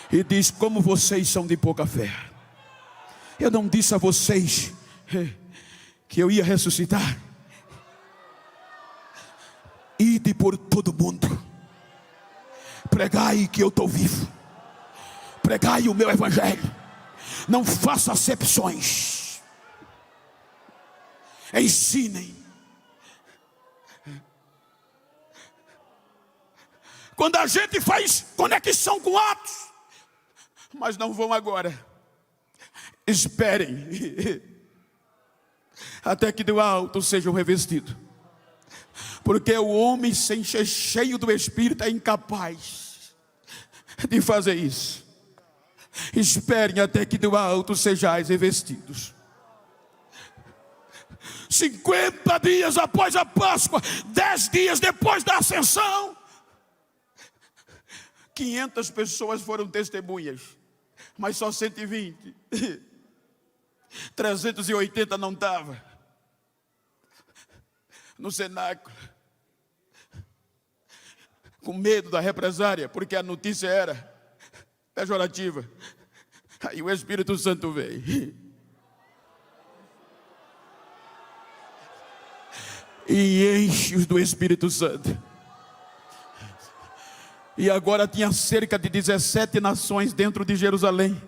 e diz: como vocês são de pouca fé. Eu não disse a vocês que eu ia ressuscitar? Ide por todo mundo, pregai que eu estou vivo, pregai o meu evangelho, não faça acepções, ensinem. Quando a gente faz conexão com Atos, mas não vão agora. Esperem até que do alto sejam revestidos, porque o homem sem ser cheio do Espírito é incapaz de fazer isso. Esperem até que do alto sejais revestidos. 50 dias após a Páscoa, 10 dias depois da ascensão, 500 pessoas foram testemunhas, mas só 120. 380 não estava no cenáculo, com medo da represária, porque a notícia era pejorativa. Aí o Espírito Santo veio e enche-os do Espírito Santo. E agora tinha cerca de 17 nações dentro de Jerusalém.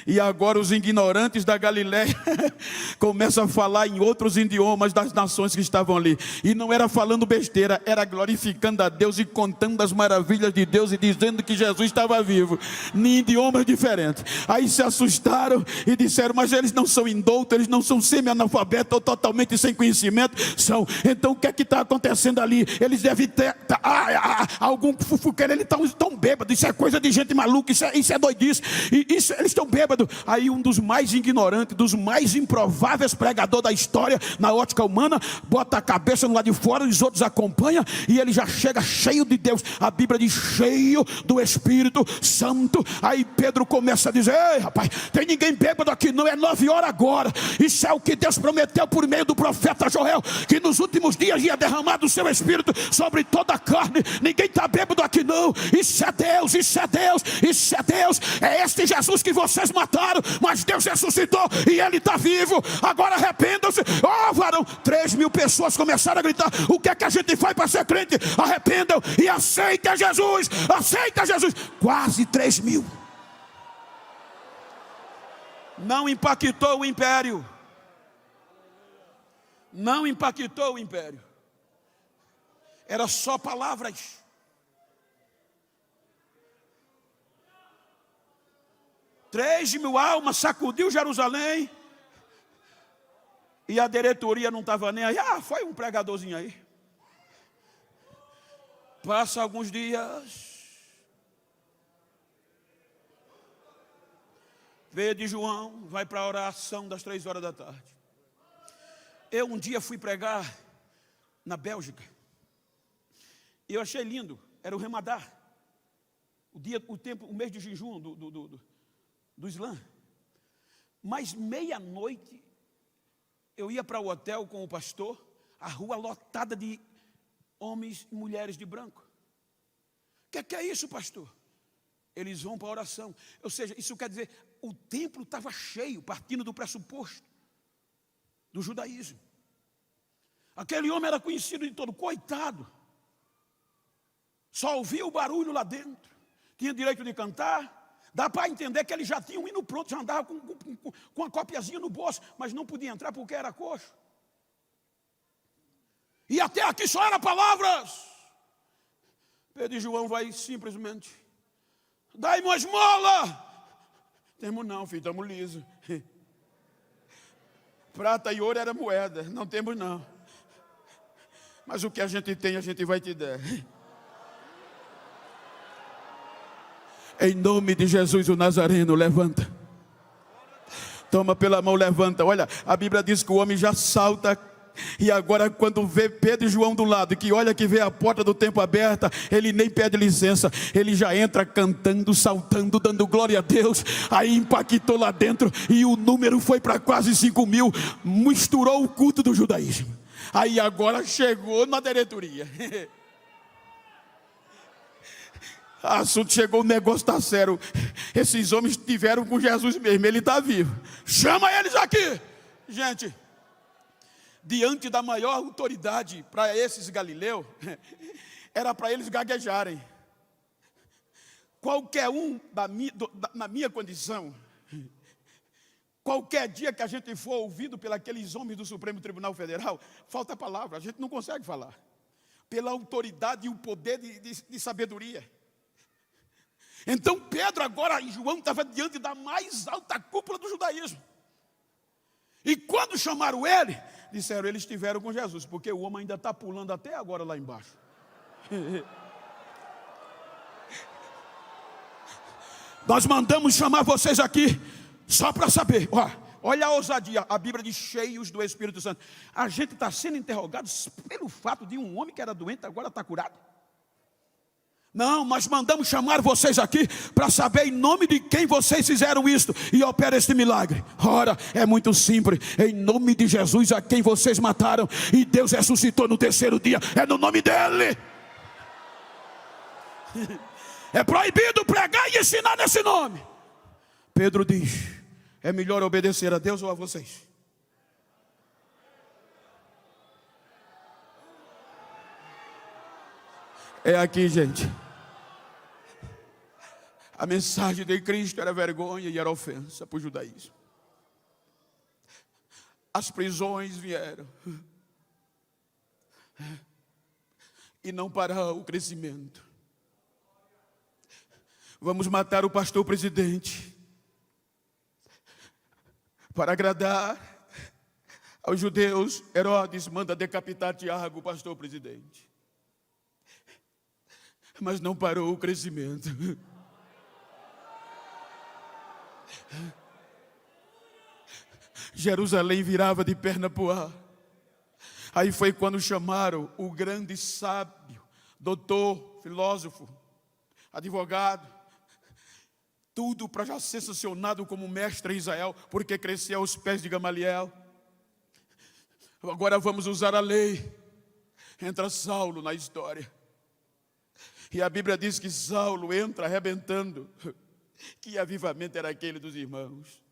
E agora os ignorantes da Galiléia começam a falar em outros idiomas das nações que estavam ali. E não era falando besteira, era glorificando a Deus e contando as maravilhas de Deus e dizendo que Jesus estava vivo, em idiomas diferentes. Aí se assustaram e disseram: mas eles não são indoutos, eles não são semi-analfabetos ou totalmente sem conhecimento? São. Então o que é que está acontecendo ali? Eles devem ter algum fufuqueiro, eles estão bêbados. Isso é coisa de gente maluca, isso é doidice. Eles estão bêbados. Aí um dos mais ignorantes, dos mais improváveis pregadores da história, na ótica humana, bota a cabeça no lado de fora, os outros acompanham, e ele já chega cheio de Deus. A Bíblia diz cheio do Espírito Santo. Aí Pedro começa a dizer: ei rapaz, tem ninguém bêbado aqui não, é 9 horas agora. Isso é o que Deus prometeu por meio do profeta Joel, que nos últimos dias ia derramar do seu Espírito sobre toda a carne. Ninguém está bêbado aqui não. Isso é Deus, isso é Deus, isso é Deus. É este Jesus que vocês mataram, mas Deus ressuscitou e Ele está vivo. Agora arrependam-se. Oh varão, 3.000 pessoas começaram a gritar: o que é que a gente faz para ser crente? Arrependam e aceita Jesus, aceita Jesus. Quase 3.000. Não impactou o império. Não impactou o império. Era só palavras. Três mil almas, sacudiu Jerusalém. E a diretoria não estava nem aí. Foi um pregadorzinho aí. Passa alguns dias. Veio de João, vai para a oração das 3 horas da tarde. Eu um dia fui pregar na Bélgica. E eu achei lindo. Era o Ramadã. O mês de jejum do Islã. Mas meia-noite eu ia para o hotel com o pastor, a rua lotada de homens e mulheres de branco. O que é isso, pastor? Eles vão para a oração. Ou seja, isso quer dizer, o templo estava cheio, partindo do pressuposto do judaísmo. Aquele homem era conhecido de todo, coitado. Só ouvia o barulho lá dentro. Tinha direito de cantar. Dá para entender que ele já tinha um hino pronto, já andava com uma copiazinha no bolso, mas não podia entrar porque era coxo. E até aqui só eram palavras. Pedro e João vai simplesmente: dai-me uma esmola. Temos não, filho, estamos lisos. Prata e ouro era moeda, não temos não. Mas o que a gente tem, a gente vai te dar. Em nome de Jesus o Nazareno, levanta. Toma pela mão, levanta. Olha, a Bíblia diz que o homem já salta. E agora quando vê Pedro e João do lado, que olha que vê a porta do templo aberta, ele nem pede licença, ele já entra cantando, saltando, dando glória a Deus. Aí impactou lá dentro e o número foi para quase 5.000. Misturou o culto do judaísmo. Aí agora chegou na diretoria. O assunto chegou, o negócio está sério. Esses homens estiveram com Jesus mesmo, ele está vivo. Chama eles aqui. Gente, diante da maior autoridade para esses galileus, era para eles gaguejarem. Qualquer um na minha condição, qualquer dia que a gente for ouvido pelos homens do Supremo Tribunal Federal, falta palavra, a gente não consegue falar. Pela autoridade e o poder de sabedoria. Então Pedro agora e João estavam diante da mais alta cúpula do judaísmo. E quando chamaram ele, disseram: eles estiveram com Jesus, porque o homem ainda está pulando até agora lá embaixo. Nós mandamos chamar vocês aqui só para saber. Olha a ousadia, a Bíblia diz cheios do Espírito Santo. A gente está sendo interrogado pelo fato de um homem que era doente agora está curado. Não, mas mandamos chamar vocês aqui para saber em nome de quem vocês fizeram isto e opera este milagre. Ora, é muito simples. Em nome de Jesus a quem vocês mataram e Deus ressuscitou no 3º dia. É no nome dele. É proibido pregar e ensinar nesse nome. Pedro diz: é melhor obedecer a Deus ou a vocês? É aqui, gente. A mensagem de Cristo era vergonha e era ofensa para o judaísmo. As prisões vieram e não parou o crescimento. Vamos matar o pastor presidente para agradar aos judeus. Herodes manda decapitar Tiago, o pastor presidente. Mas não parou o crescimento. Jerusalém virava de perna para o ar. Aí foi quando chamaram o grande sábio, doutor, filósofo, advogado, tudo para já ser sancionado como mestre em Israel, porque crescia aos pés de Gamaliel. Agora vamos usar a lei. Entra Saulo na história. E a Bíblia diz que Saulo entra arrebentando. Que avivamento era aquele dos irmãos?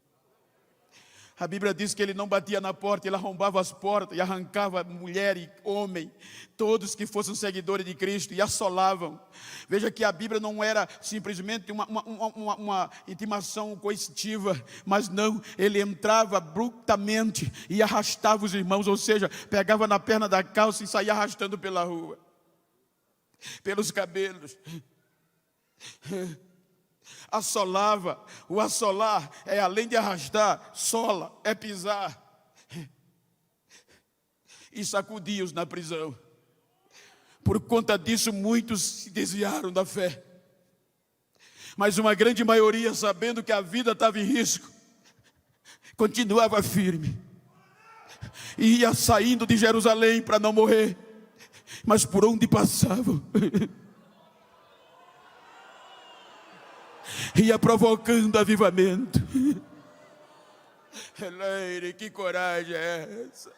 A Bíblia diz que ele não batia na porta, ele arrombava as portas e arrancava mulher e homem, todos que fossem seguidores de Cristo, e assolavam. Veja que a Bíblia não era simplesmente uma intimação coercitiva, mas não, ele entrava brutamente e arrastava os irmãos, ou seja, pegava na perna da calça e saía arrastando pela rua, pelos cabelos. Assolava. O assolar é, além de arrastar, sola, é pisar. E sacudia-os na prisão. Por conta disso, muitos se desviaram da fé. Mas uma grande maioria, sabendo que a vida estava em risco, continuava firme. E ia saindo de Jerusalém para não morrer. Mas por onde passavam, ia provocando avivamento. Que coragem é essa?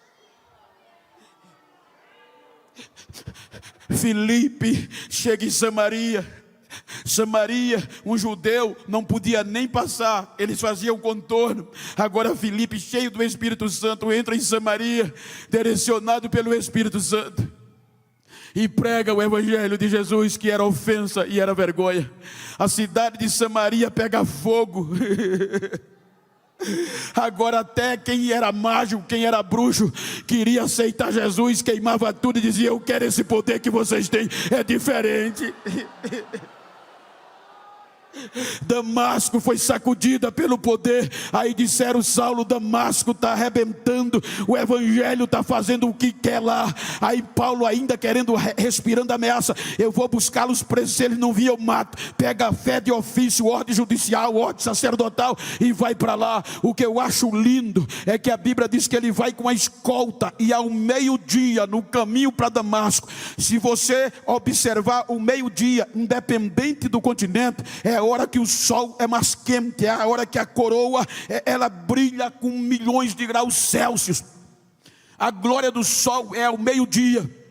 Filipe chega em Samaria. Samaria, um judeu não podia nem passar, eles faziam contorno. Agora Filipe, cheio do Espírito Santo, entra em Samaria, direcionado pelo Espírito Santo, e prega o evangelho de Jesus, que era ofensa e era vergonha. A cidade de Samaria pega fogo. Agora até quem era mágico, quem era bruxo, queria aceitar Jesus, queimava tudo e dizia: eu quero esse poder que vocês têm, é diferente. Damasco foi sacudida pelo poder. Aí disseram: Saulo, Damasco está arrebentando, o evangelho está fazendo o que quer lá. Aí Paulo, ainda querendo, respirando ameaça: eu vou buscá-los presos, se eles não virem eu mato. Pega a fé de ofício, ordem judicial, ordem sacerdotal e vai para lá. O que eu acho lindo é que a Bíblia diz que ele vai com a escolta, e ao meio-dia, no caminho para Damasco. Se você observar o meio-dia, independente do continente, é a hora que o sol é mais quente, é a hora que a coroa ela brilha com milhões de graus Celsius. A glória do sol é ao meio-dia.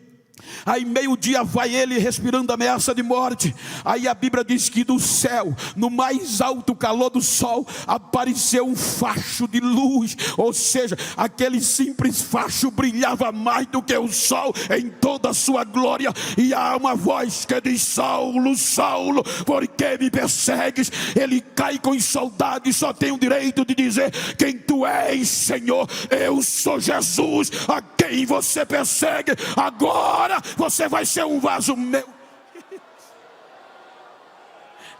Aí meio-dia vai ele respirando ameaça de morte. Aí a Bíblia diz que do céu, no mais alto calor do sol, apareceu um facho de luz. Ou seja, aquele simples facho brilhava mais do que o sol em toda a sua glória. E há uma voz que diz: Saulo, Saulo, por que me persegues? Ele cai com os soldados e só tem o direito de dizer: quem tu és, Senhor? Eu sou Jesus, a quem você persegue. Agora você vai ser um vaso meu.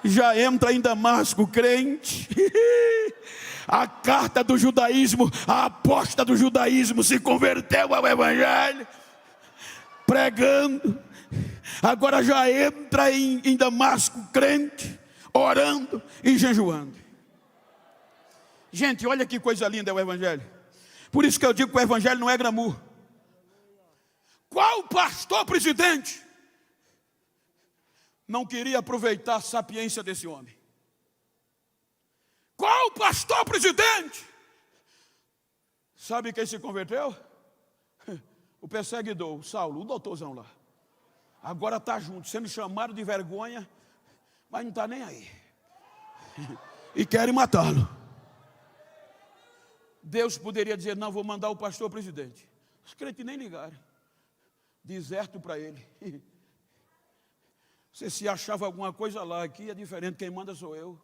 Já entra em Damasco crente. A carta do judaísmo, a aposta do judaísmo se converteu ao evangelho, pregando. Agora já entra em Damasco crente, orando e jejuando. Gente, olha que coisa linda é o evangelho. Por isso que eu digo que o evangelho não é glamour. Qual pastor presidente não queria aproveitar a sapiência desse homem? Qual pastor presidente? Sabe quem se converteu? O perseguidor, o Saulo, o doutorzão lá. Agora está junto, sendo chamado de vergonha, mas não está nem aí. E querem matá-lo. Deus poderia dizer: não, vou mandar o pastor presidente. Os crentes nem ligaram. Deserto para ele. Você se achava alguma coisa lá, aqui é diferente, quem manda sou eu.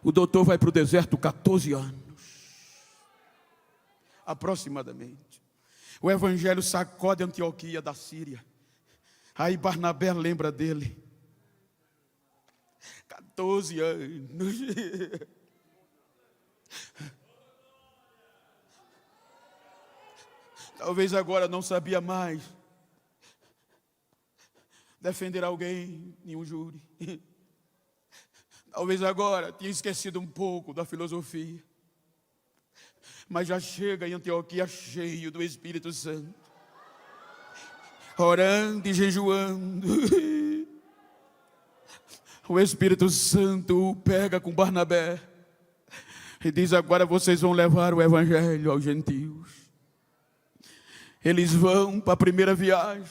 O doutor vai para o deserto 14 anos, aproximadamente. O evangelho sacode Antioquia da Síria. Aí Barnabé lembra dele. 14 anos. Talvez agora não sabia mais defender alguém em um júri. Talvez agora tinha esquecido um pouco da filosofia. Mas já chega em Antioquia cheio do Espírito Santo, orando e jejuando. O Espírito Santo o pega com Barnabé e diz: agora vocês vão levar o evangelho aos gentios. Eles vão para a primeira viagem.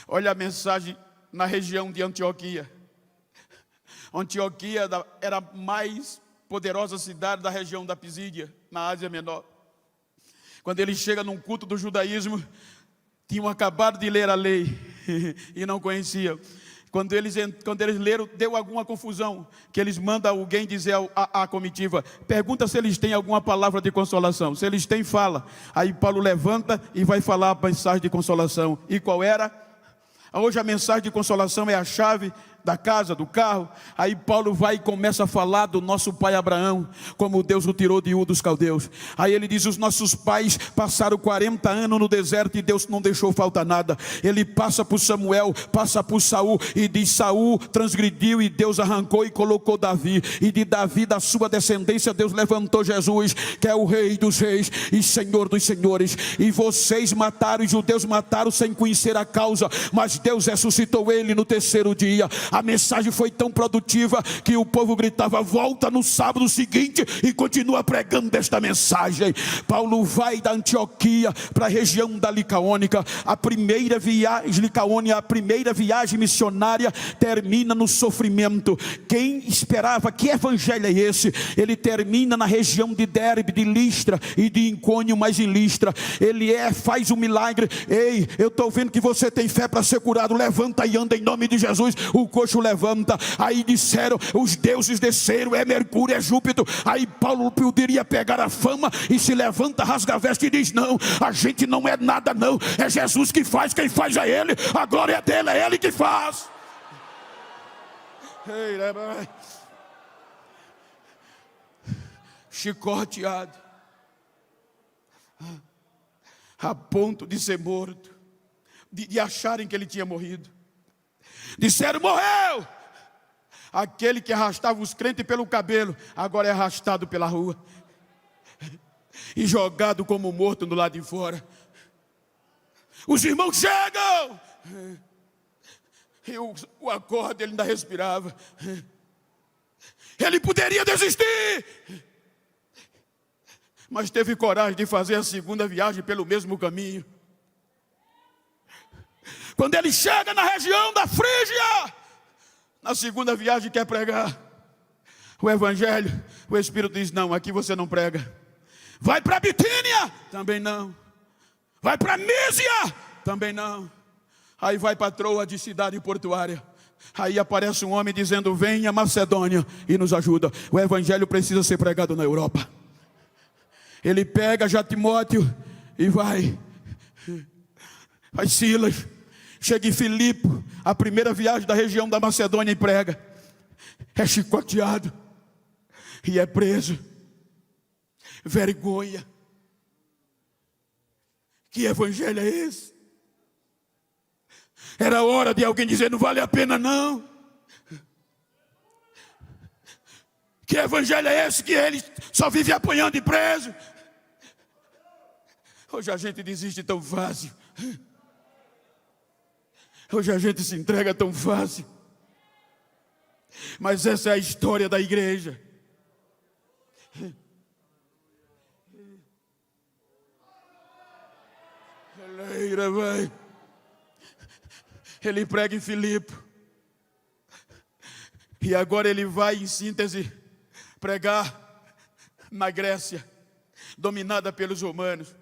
Olha a mensagem na região de Antioquia. Antioquia era a mais poderosa cidade da região da Pisídia, na Ásia Menor. Quando ele chega num culto do judaísmo, tinham acabado de ler a lei e não conheciam. Quando eles leram, deu alguma confusão, que eles mandam alguém dizer à comitiva: pergunta se eles têm alguma palavra de consolação. Se eles têm, fala. Aí Paulo levanta e vai falar a mensagem de consolação. E qual era? Hoje a mensagem de consolação é a chave da casa, do carro. Aí Paulo vai e começa a falar do nosso pai Abraão, como Deus o tirou de Ur dos caldeus. Aí ele diz: os nossos pais passaram 40 anos no deserto e Deus não deixou faltar nada. Ele passa por Samuel, passa por Saul e diz: Saul transgrediu e Deus arrancou e colocou Davi. E de Davi, da sua descendência, Deus levantou Jesus, que é o rei dos reis e senhor dos senhores. E vocês mataram, os judeus mataram sem conhecer a causa, mas Deus ressuscitou ele no terceiro dia. A mensagem foi tão produtiva que o povo gritava: volta no sábado seguinte e continua pregando esta mensagem. Paulo vai da Antioquia para a região da Licaônica. A primeira viagem missionária termina no sofrimento. Quem esperava? Que evangelho é esse? Ele termina na região de Derbe, de Listra e de Icônio, mas em Listra ele faz um milagre. Ei, eu estou vendo que você tem fé para ser curado, levanta e anda em nome de Jesus. O coxo levanta. Aí disseram: os deuses desceram, é Mercúrio, é Júpiter. Aí Paulo poderia pegar a fama e se levanta, rasga a veste e diz: não, a gente não é nada não, é Jesus que faz, quem faz é Ele, a glória é dele, é Ele que faz. Chicoteado a ponto de ser morto, de acharem que ele tinha morrido. Disseram: morreu. Aquele que arrastava os crentes pelo cabelo, agora é arrastado pela rua e jogado como morto do lado de fora. Os irmãos chegam e o acorde, ele ainda respirava. Ele poderia desistir, mas teve coragem de fazer a segunda viagem pelo mesmo caminho. Quando ele chega na região da Frígia, na segunda viagem quer pregar o evangelho, o Espírito diz: não, aqui você não prega. Vai para Bitínia, também não. Vai para Mísia, também não. Aí vai para Troa, de cidade portuária. Aí aparece um homem dizendo: venha Macedônia e nos ajuda. O evangelho precisa ser pregado na Europa. Ele pega já Timóteo e vai Silas. Chega em Filipe, a primeira viagem da região da Macedônia, e prega. É chicoteado e é preso. Vergonha. Que evangelho é esse? Era hora de alguém dizer: não vale a pena não. Que evangelho é esse que ele só vive apanhando e preso? Hoje a gente desiste tão fácil. Hoje a gente se entrega tão fácil. Mas essa é a história da igreja. Ele prega em Filipe. E agora ele vai, em síntese, pregar na Grécia, dominada pelos romanos.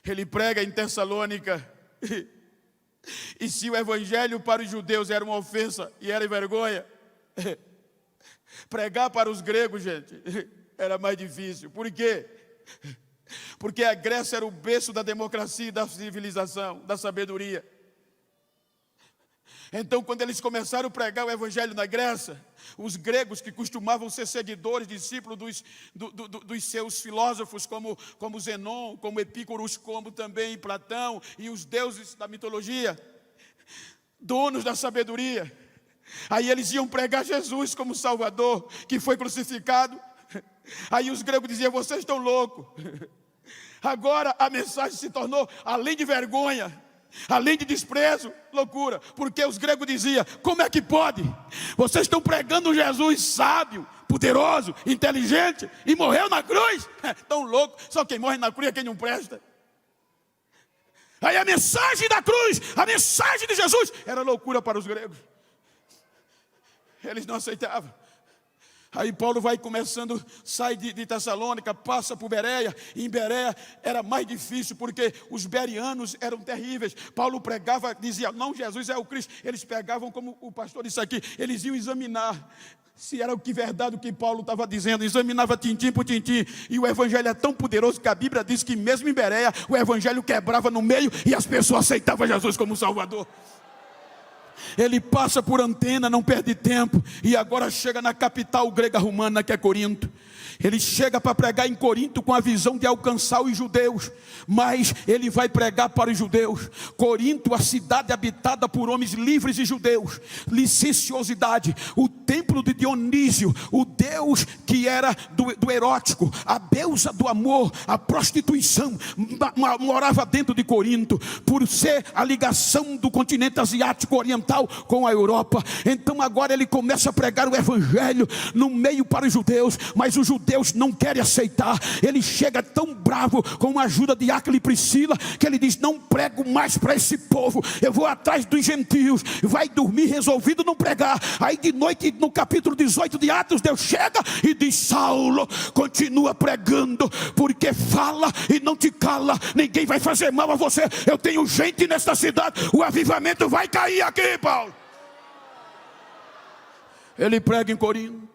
Ele prega em Tessalônica. E se o evangelho para os judeus era uma ofensa e era vergonha, pregar para os gregos, gente, era mais difícil. Por quê? Porque a Grécia era o berço da democracia, da civilização, da sabedoria. Então, quando eles começaram a pregar o evangelho na Grécia, os gregos, que costumavam ser seguidores, discípulos dos seus filósofos, como Zenon, como Epícuros, como também Platão, e os deuses da mitologia, donos da sabedoria, aí eles iam pregar Jesus como Salvador, que foi crucificado. Aí os gregos diziam: vocês estão loucos. Agora a mensagem se tornou, além de vergonha, além de desprezo, loucura. Porque os gregos diziam: como é que pode? Vocês estão pregando um Jesus sábio, poderoso, inteligente, e morreu na cruz? Tão louco, só quem morre na cruz é quem não presta. Aí a mensagem da cruz, a mensagem de Jesus, era loucura para os gregos. Eles não aceitavam. Aí Paulo vai começando, sai de Tessalônica, passa por Bereia. E em Bereia era mais difícil, porque os berianos eram terríveis. Paulo pregava, dizia: não, Jesus é o Cristo. Eles pegavam, como o pastor disse aqui, eles iam examinar se era verdade o que Paulo estava dizendo. Examinava tintim por tintim. E o evangelho é tão poderoso que a Bíblia diz que mesmo em Bereia o evangelho quebrava no meio e as pessoas aceitavam Jesus como Salvador. Ele passa por Antena, não perde tempo, e agora chega na capital grega romana, que é Corinto. Ele chega para pregar em Corinto com a visão de alcançar os judeus, mas ele vai pregar para os judeus. Corinto, a cidade habitada por homens livres e judeus, licenciosidade, o templo de Dionísio, o deus que era do erótico, a deusa do amor, a prostituição, morava dentro de Corinto, por ser a ligação do continente asiático oriental com a Europa. Então agora ele começa a pregar o evangelho no meio para os judeus, mas os judeus não querem aceitar. Ele chega tão bravo, com a ajuda de Áquila e Priscila, que ele diz: não prego mais para esse povo, eu vou atrás dos gentios. Vai dormir resolvido não pregar. Aí de noite, no capítulo 18 de Atos, Deus chega e diz: Saulo, continua pregando, porque fala e não te cala, ninguém vai fazer mal a você. Eu tenho gente nesta cidade, o avivamento vai cair aqui, Paulo. Ele prega em Corinto,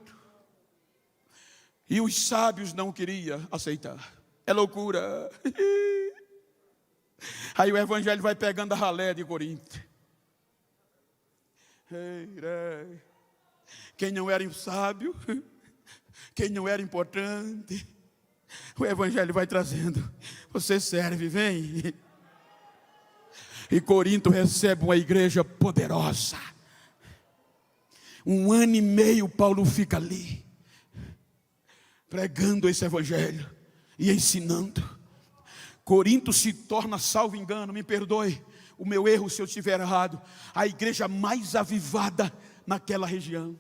e os sábios não queriam aceitar. É loucura. Aí o evangelho vai pegando a ralé de Corinto. Quem não era sábio, quem não era importante, o evangelho vai trazendo: você serve, vem. E Corinto recebe uma igreja poderosa. 1 ano e meio Paulo fica ali, pregando esse evangelho e ensinando. Corinto se torna, salvo engano, me perdoe o meu erro se eu estiver errado, a igreja mais avivada naquela região.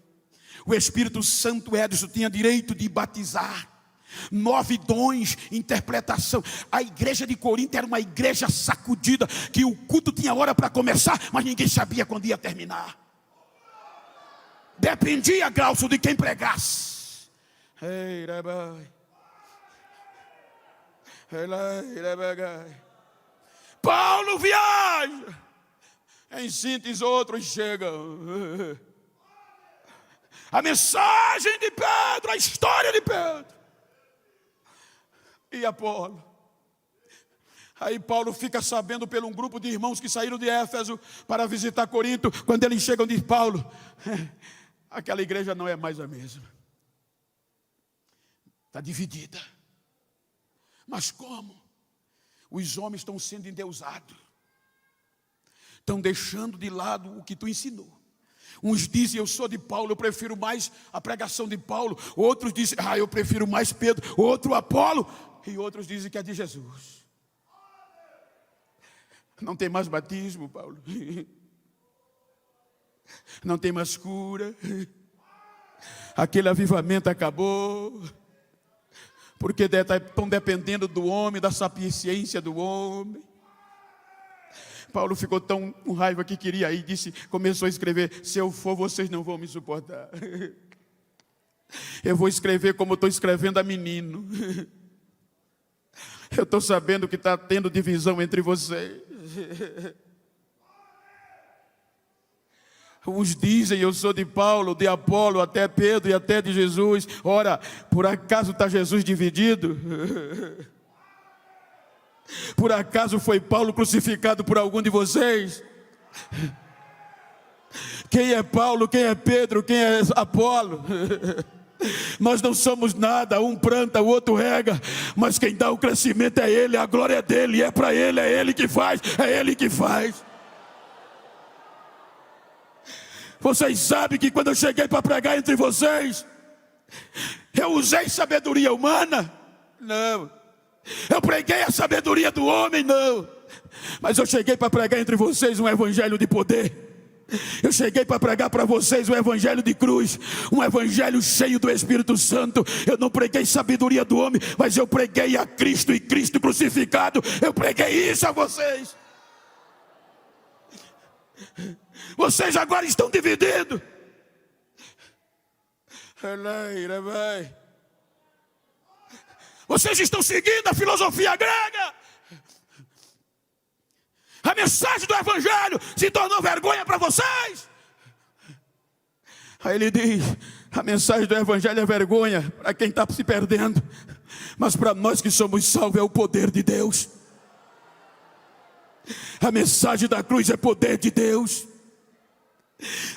O Espírito Santo, Edson, tinha direito de batizar. 9 dons, interpretação. A igreja de Corinto era uma igreja sacudida, que o culto tinha hora para começar, mas ninguém sabia quando ia terminar. Dependia, Glaucio, de quem pregasse. Paulo viaja. Em síntese, outros chegam. A mensagem de Pedro, a história de Pedro e Apolo. Aí Paulo fica sabendo pelo um grupo de irmãos que saíram de Éfeso para visitar Corinto. Quando eles chegam, diz Paulo: aquela igreja não é mais a mesma, está dividida. Mas como? Os homens estão sendo endeusados, estão deixando de lado o que tu ensinou. Uns dizem: eu sou de Paulo, eu prefiro mais a pregação de Paulo. Outros dizem: eu prefiro mais Pedro. Outro Apolo. E outros dizem que é de Jesus. Não tem mais batismo, Paulo. Não tem mais cura. Aquele avivamento acabou. Porque estão dependendo do homem, da sapiência do homem. Paulo ficou tão com raiva que queria ir, começou a escrever: se eu for, vocês não vão me suportar. Eu vou escrever como estou escrevendo a menino. Eu estou sabendo que está tendo divisão entre vocês. Uns dizem, eu sou de Paulo, de Apolo, até Pedro e até de Jesus. Ora, por acaso está Jesus dividido? Por acaso foi Paulo crucificado por algum de vocês? Quem é Paulo, quem é Pedro, quem é Apolo? Nós não somos nada, um planta, o outro rega, mas quem dá o crescimento é Ele, a glória é dEle, é para Ele, é Ele que faz, é Ele que faz. Vocês sabem que quando eu cheguei para pregar entre vocês, eu usei sabedoria humana? Não. Eu preguei a sabedoria do homem? Não. Mas eu cheguei para pregar entre vocês um evangelho de poder. Eu cheguei para pregar para vocês um evangelho de cruz, um evangelho cheio do Espírito Santo. Eu não preguei sabedoria do homem, mas eu preguei a Cristo e Cristo crucificado. Eu preguei isso a vocês. Vocês agora estão divididos. Vocês estão seguindo a filosofia grega. A mensagem do evangelho se tornou vergonha para vocês. Aí ele diz, a mensagem do evangelho é vergonha para quem está se perdendo, mas para nós que somos salvos é o poder de Deus. A mensagem da cruz é poder de Deus.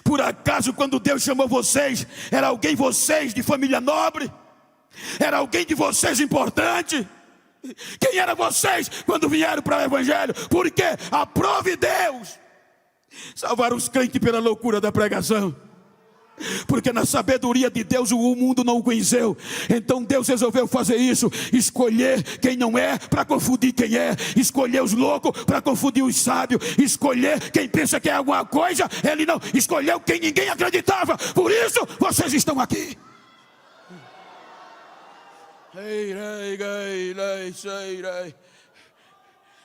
Por acaso quando Deus chamou vocês, era alguém vocês de família nobre? Era alguém de vocês importante? Quem eram vocês quando vieram para o evangelho? Porque aprove Deus salvar os crentes pela loucura da pregação. Porque na sabedoria de Deus o mundo não o conheceu. Então Deus resolveu fazer isso, escolher quem não é para confundir quem é, escolher os loucos para confundir os sábios, escolher quem pensa que é alguma coisa. Ele não escolheu quem ninguém acreditava. Por isso vocês estão aqui.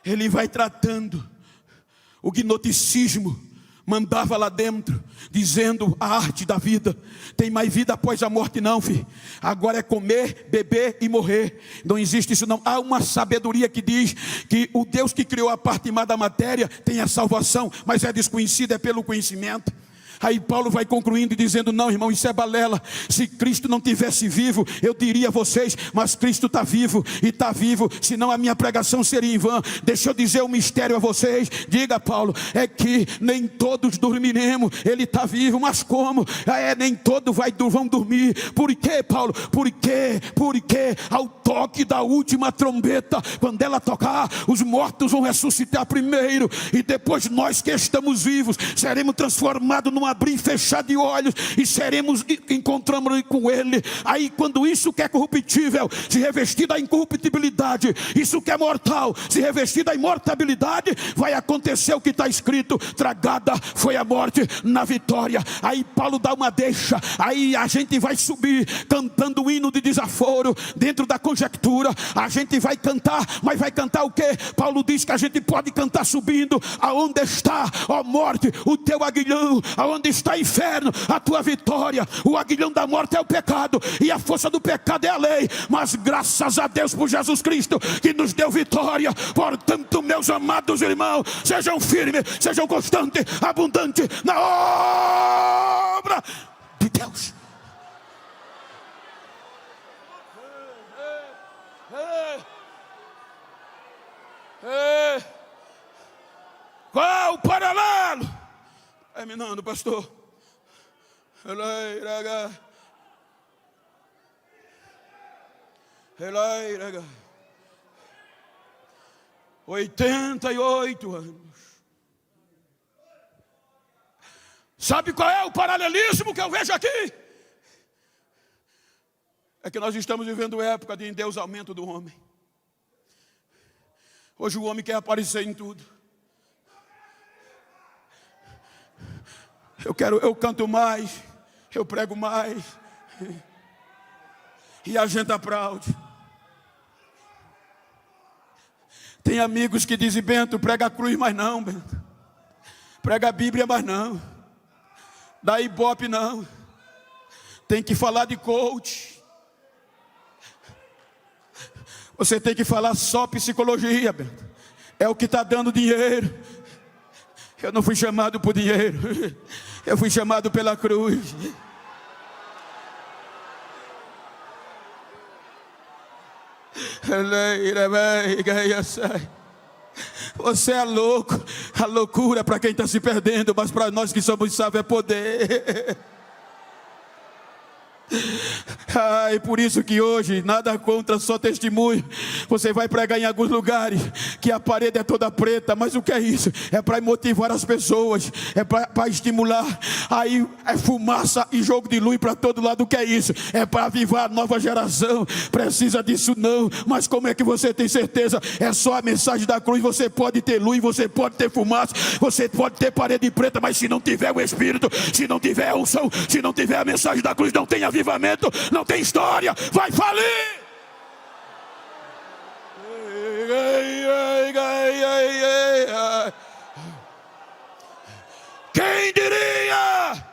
Ele vai tratando. O gnosticismo mandava lá dentro, dizendo a arte da vida. Tem mais vida após a morte não, filho. Agora é comer, beber e morrer. Não existe isso não. Há uma sabedoria que diz que o Deus que criou a parte má da matéria tem a salvação, mas é desconhecido, é pelo conhecimento. Aí Paulo vai concluindo e dizendo, não irmão, isso é balela. Se Cristo não tivesse vivo, eu diria a vocês, mas Cristo está vivo, e está vivo, senão a minha pregação seria em vão. Deixa eu dizer um mistério a vocês. Diga Paulo, é que nem todos dormiremos. Ele está vivo, mas como? Nem todos vão dormir. Por quê, Paulo? Porque ao toque da última trombeta, quando ela tocar, os mortos vão ressuscitar primeiro, e depois nós que estamos vivos seremos transformados num abrir e fechar de olhos, e encontramos com Ele. Aí quando isso que é corruptível se revestir da incorruptibilidade, isso que é mortal se revestir da imortabilidade, vai acontecer o que está escrito: tragada foi a morte na vitória. Aí Paulo dá uma deixa. Aí a gente vai subir cantando um hino de desaforo dentro da conjectura. A gente vai cantar, mas vai cantar o quê? Paulo diz que a gente pode cantar subindo. Aonde está, ó morte, o teu aguilhão? Aonde está o inferno, a tua vitória? O aguilhão da morte é o pecado, e a força do pecado é a lei. Mas graças a Deus por Jesus Cristo, que nos deu vitória. Portanto, meus amados irmãos, sejam firmes, sejam constantes, abundantes na obra de Deus. Qual o paralelo? Terminando, pastor. 88 anos. Sabe qual é o paralelismo que eu vejo aqui? É que nós estamos vivendo época de endeusamento do homem. Hoje o homem quer aparecer em tudo. Eu canto mais, eu prego mais, e a gente aplaude. Tem amigos que dizem: Bento, prega a cruz, mas não, Bento. Prega a Bíblia, mas não. Dá ibope, não. Tem que falar de coach. Você tem que falar só psicologia, Bento. É o que está dando dinheiro. Eu não fui chamado por dinheiro. Eu fui chamado pela cruz. Você é louco. A loucura para quem está se perdendo, mas para nós que somos salvos é poder. Ai, por isso que hoje, nada contra, só testemunho. Você vai pregar em alguns lugares que a parede é toda preta, mas o que é isso? É para motivar as pessoas, é para estimular. Aí é fumaça e jogo de luz para todo lado. O que é isso? É para avivar a nova geração. Precisa disso não, mas como é que você tem certeza? É só a mensagem da cruz. Você pode ter luz, você pode ter fumaça, você pode ter parede preta, mas se não tiver o Espírito, se não tiver a unção, se não tiver a mensagem da cruz, não tem avivamento, não tem história, vai falir. Quem diria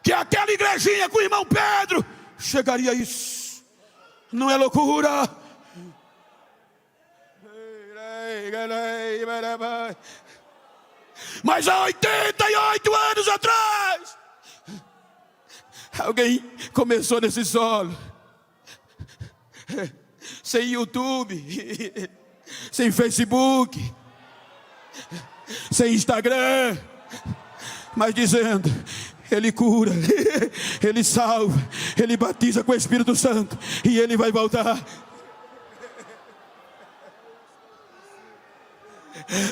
que aquela igrejinha com o irmão Pedro chegaria a isso? Não é loucura? Mas há 88 anos atrás, alguém começou nesse solo, sem YouTube, sem Facebook, sem Instagram, mas dizendo: Ele cura, Ele salva, Ele batiza com o Espírito Santo e Ele vai voltar.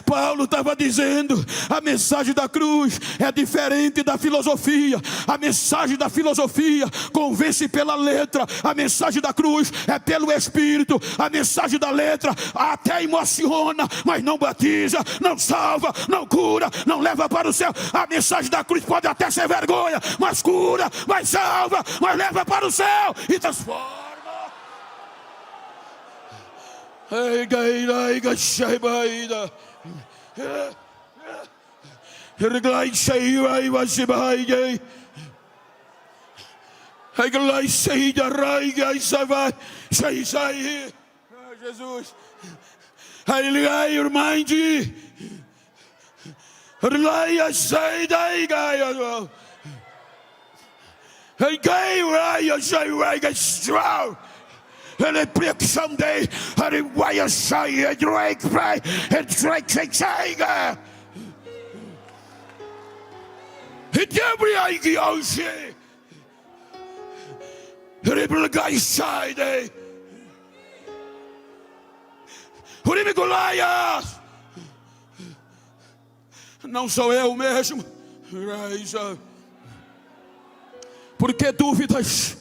Paulo estava dizendo: a mensagem da cruz é diferente da filosofia. A mensagem da filosofia convence pela letra, a mensagem da cruz é pelo Espírito. A mensagem da letra até emociona, mas não batiza, não salva, não cura, não leva para o céu. A mensagem da cruz pode até ser vergonha, mas cura, mas salva, mas leva para o céu e transforma. Jesus, ele pregue someday, ele vai sair, ele drink, ele deve ir hoje, ele vai sair, ele Golias, não sou eu mesmo, por que dúvidas?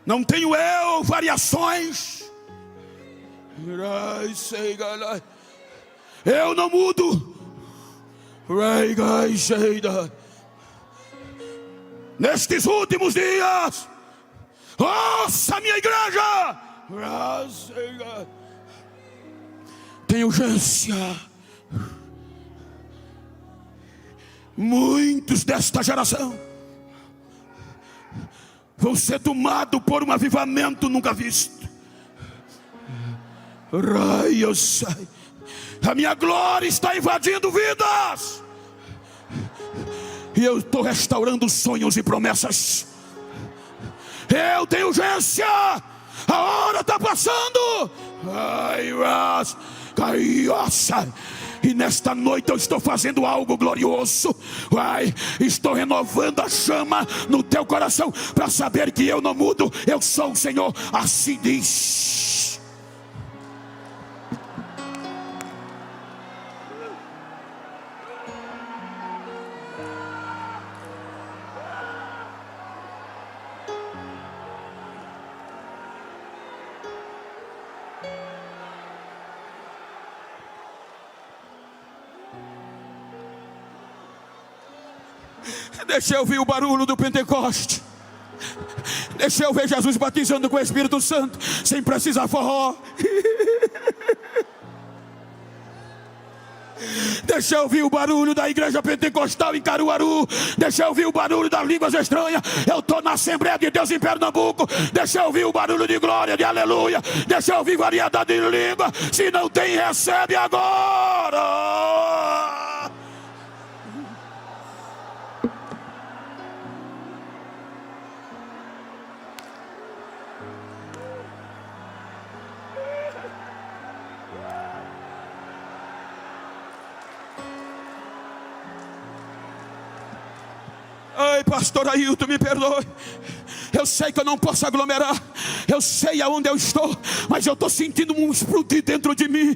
Não tenho eu variações. Eu não mudo. Nestes últimos dias, ouça minha igreja, tem urgência. Muitos desta geração vão ser tomados por um avivamento nunca visto. A minha glória está invadindo vidas, e eu estou restaurando sonhos e promessas. Eu tenho urgência, a hora está passando. E nesta noite eu estou fazendo algo glorioso. Estou renovando a chama no teu coração, para saber que eu não mudo, eu sou o Senhor, assim diz. Deixa eu ouvir o barulho do Pentecoste. Deixa eu ver Jesus batizando com o Espírito Santo, sem precisar forró. Deixa eu ouvir o barulho da igreja pentecostal em Caruaru. Deixa eu ouvir o barulho das línguas estranhas. Eu estou na Assembleia de Deus em Pernambuco. Deixa eu ouvir o barulho de glória, de aleluia. Deixa eu ouvir variedade de língua. Se não tem, recebe agora. Ai, pastor Ailton, me perdoe. Eu sei que eu não posso aglomerar. Eu sei aonde eu estou, mas eu estou sentindo um explodir dentro de mim.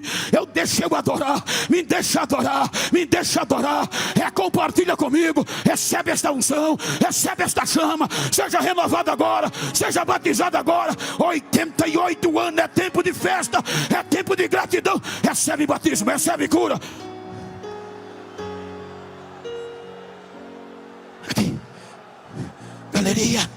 Deixa eu adorar. Me deixa adorar. Me deixa adorar. Compartilha comigo. Recebe esta unção. Recebe esta chama. Seja renovado agora. Seja batizado agora. 88 anos é tempo de festa. É tempo de gratidão. Recebe batismo. Recebe cura. Aqui. Galeria.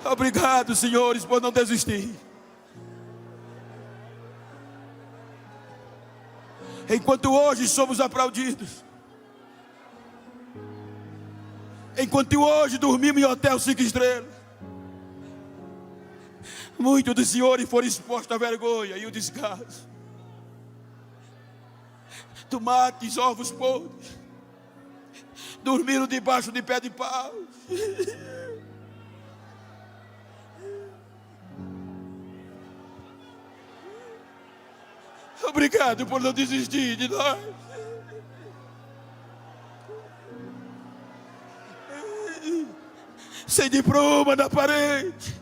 Obrigado, senhores, por não desistir. Enquanto hoje somos aplaudidos, enquanto hoje dormimos em hotel 5 estrelas, muitos dos senhores foram expostos à vergonha e o descaso. Tomates, ovos podres, dormiram debaixo de pé de pau. Obrigado por não desistir de nós. Sem diploma na parede,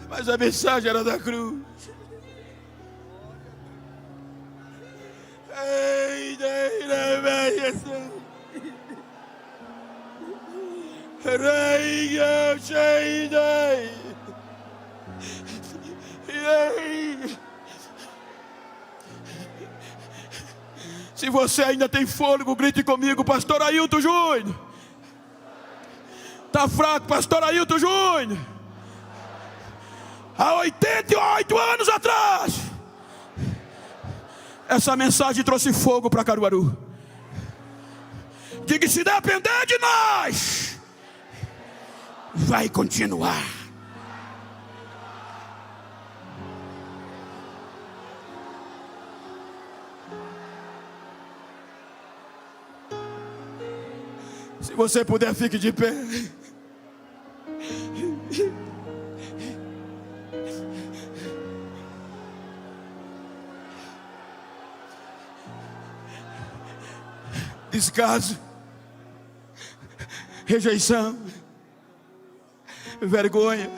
mas a mensagem era da cruz. Se você ainda tem fôlego, grite comigo, pastor Ailton Júnior. Está fraco, pastor Ailton Júnior. Há 88 anos atrás, essa mensagem trouxe fogo para Caruaru. Diga, se depender de nós, vai continuar. Se você puder, fique de pé. Descaso, rejeição, vergonha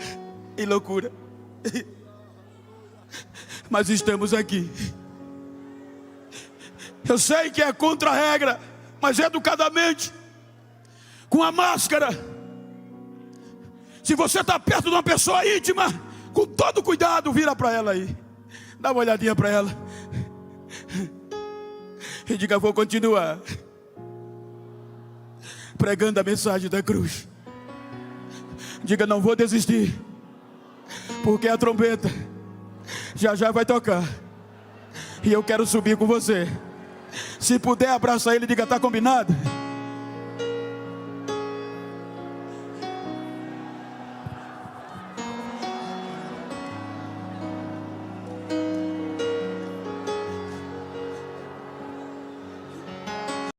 e loucura. Mas estamos aqui. Eu sei que é contra a regra, mas educadamente, com a máscara. Se você está perto de uma pessoa íntima, com todo cuidado, vira para ela aí, dá uma olhadinha para ela e diga: vou continuar pregando a mensagem da cruz. Diga: não vou desistir, porque a trombeta já já vai tocar e eu quero subir com você. Se puder, abraça ele e diga: está combinado?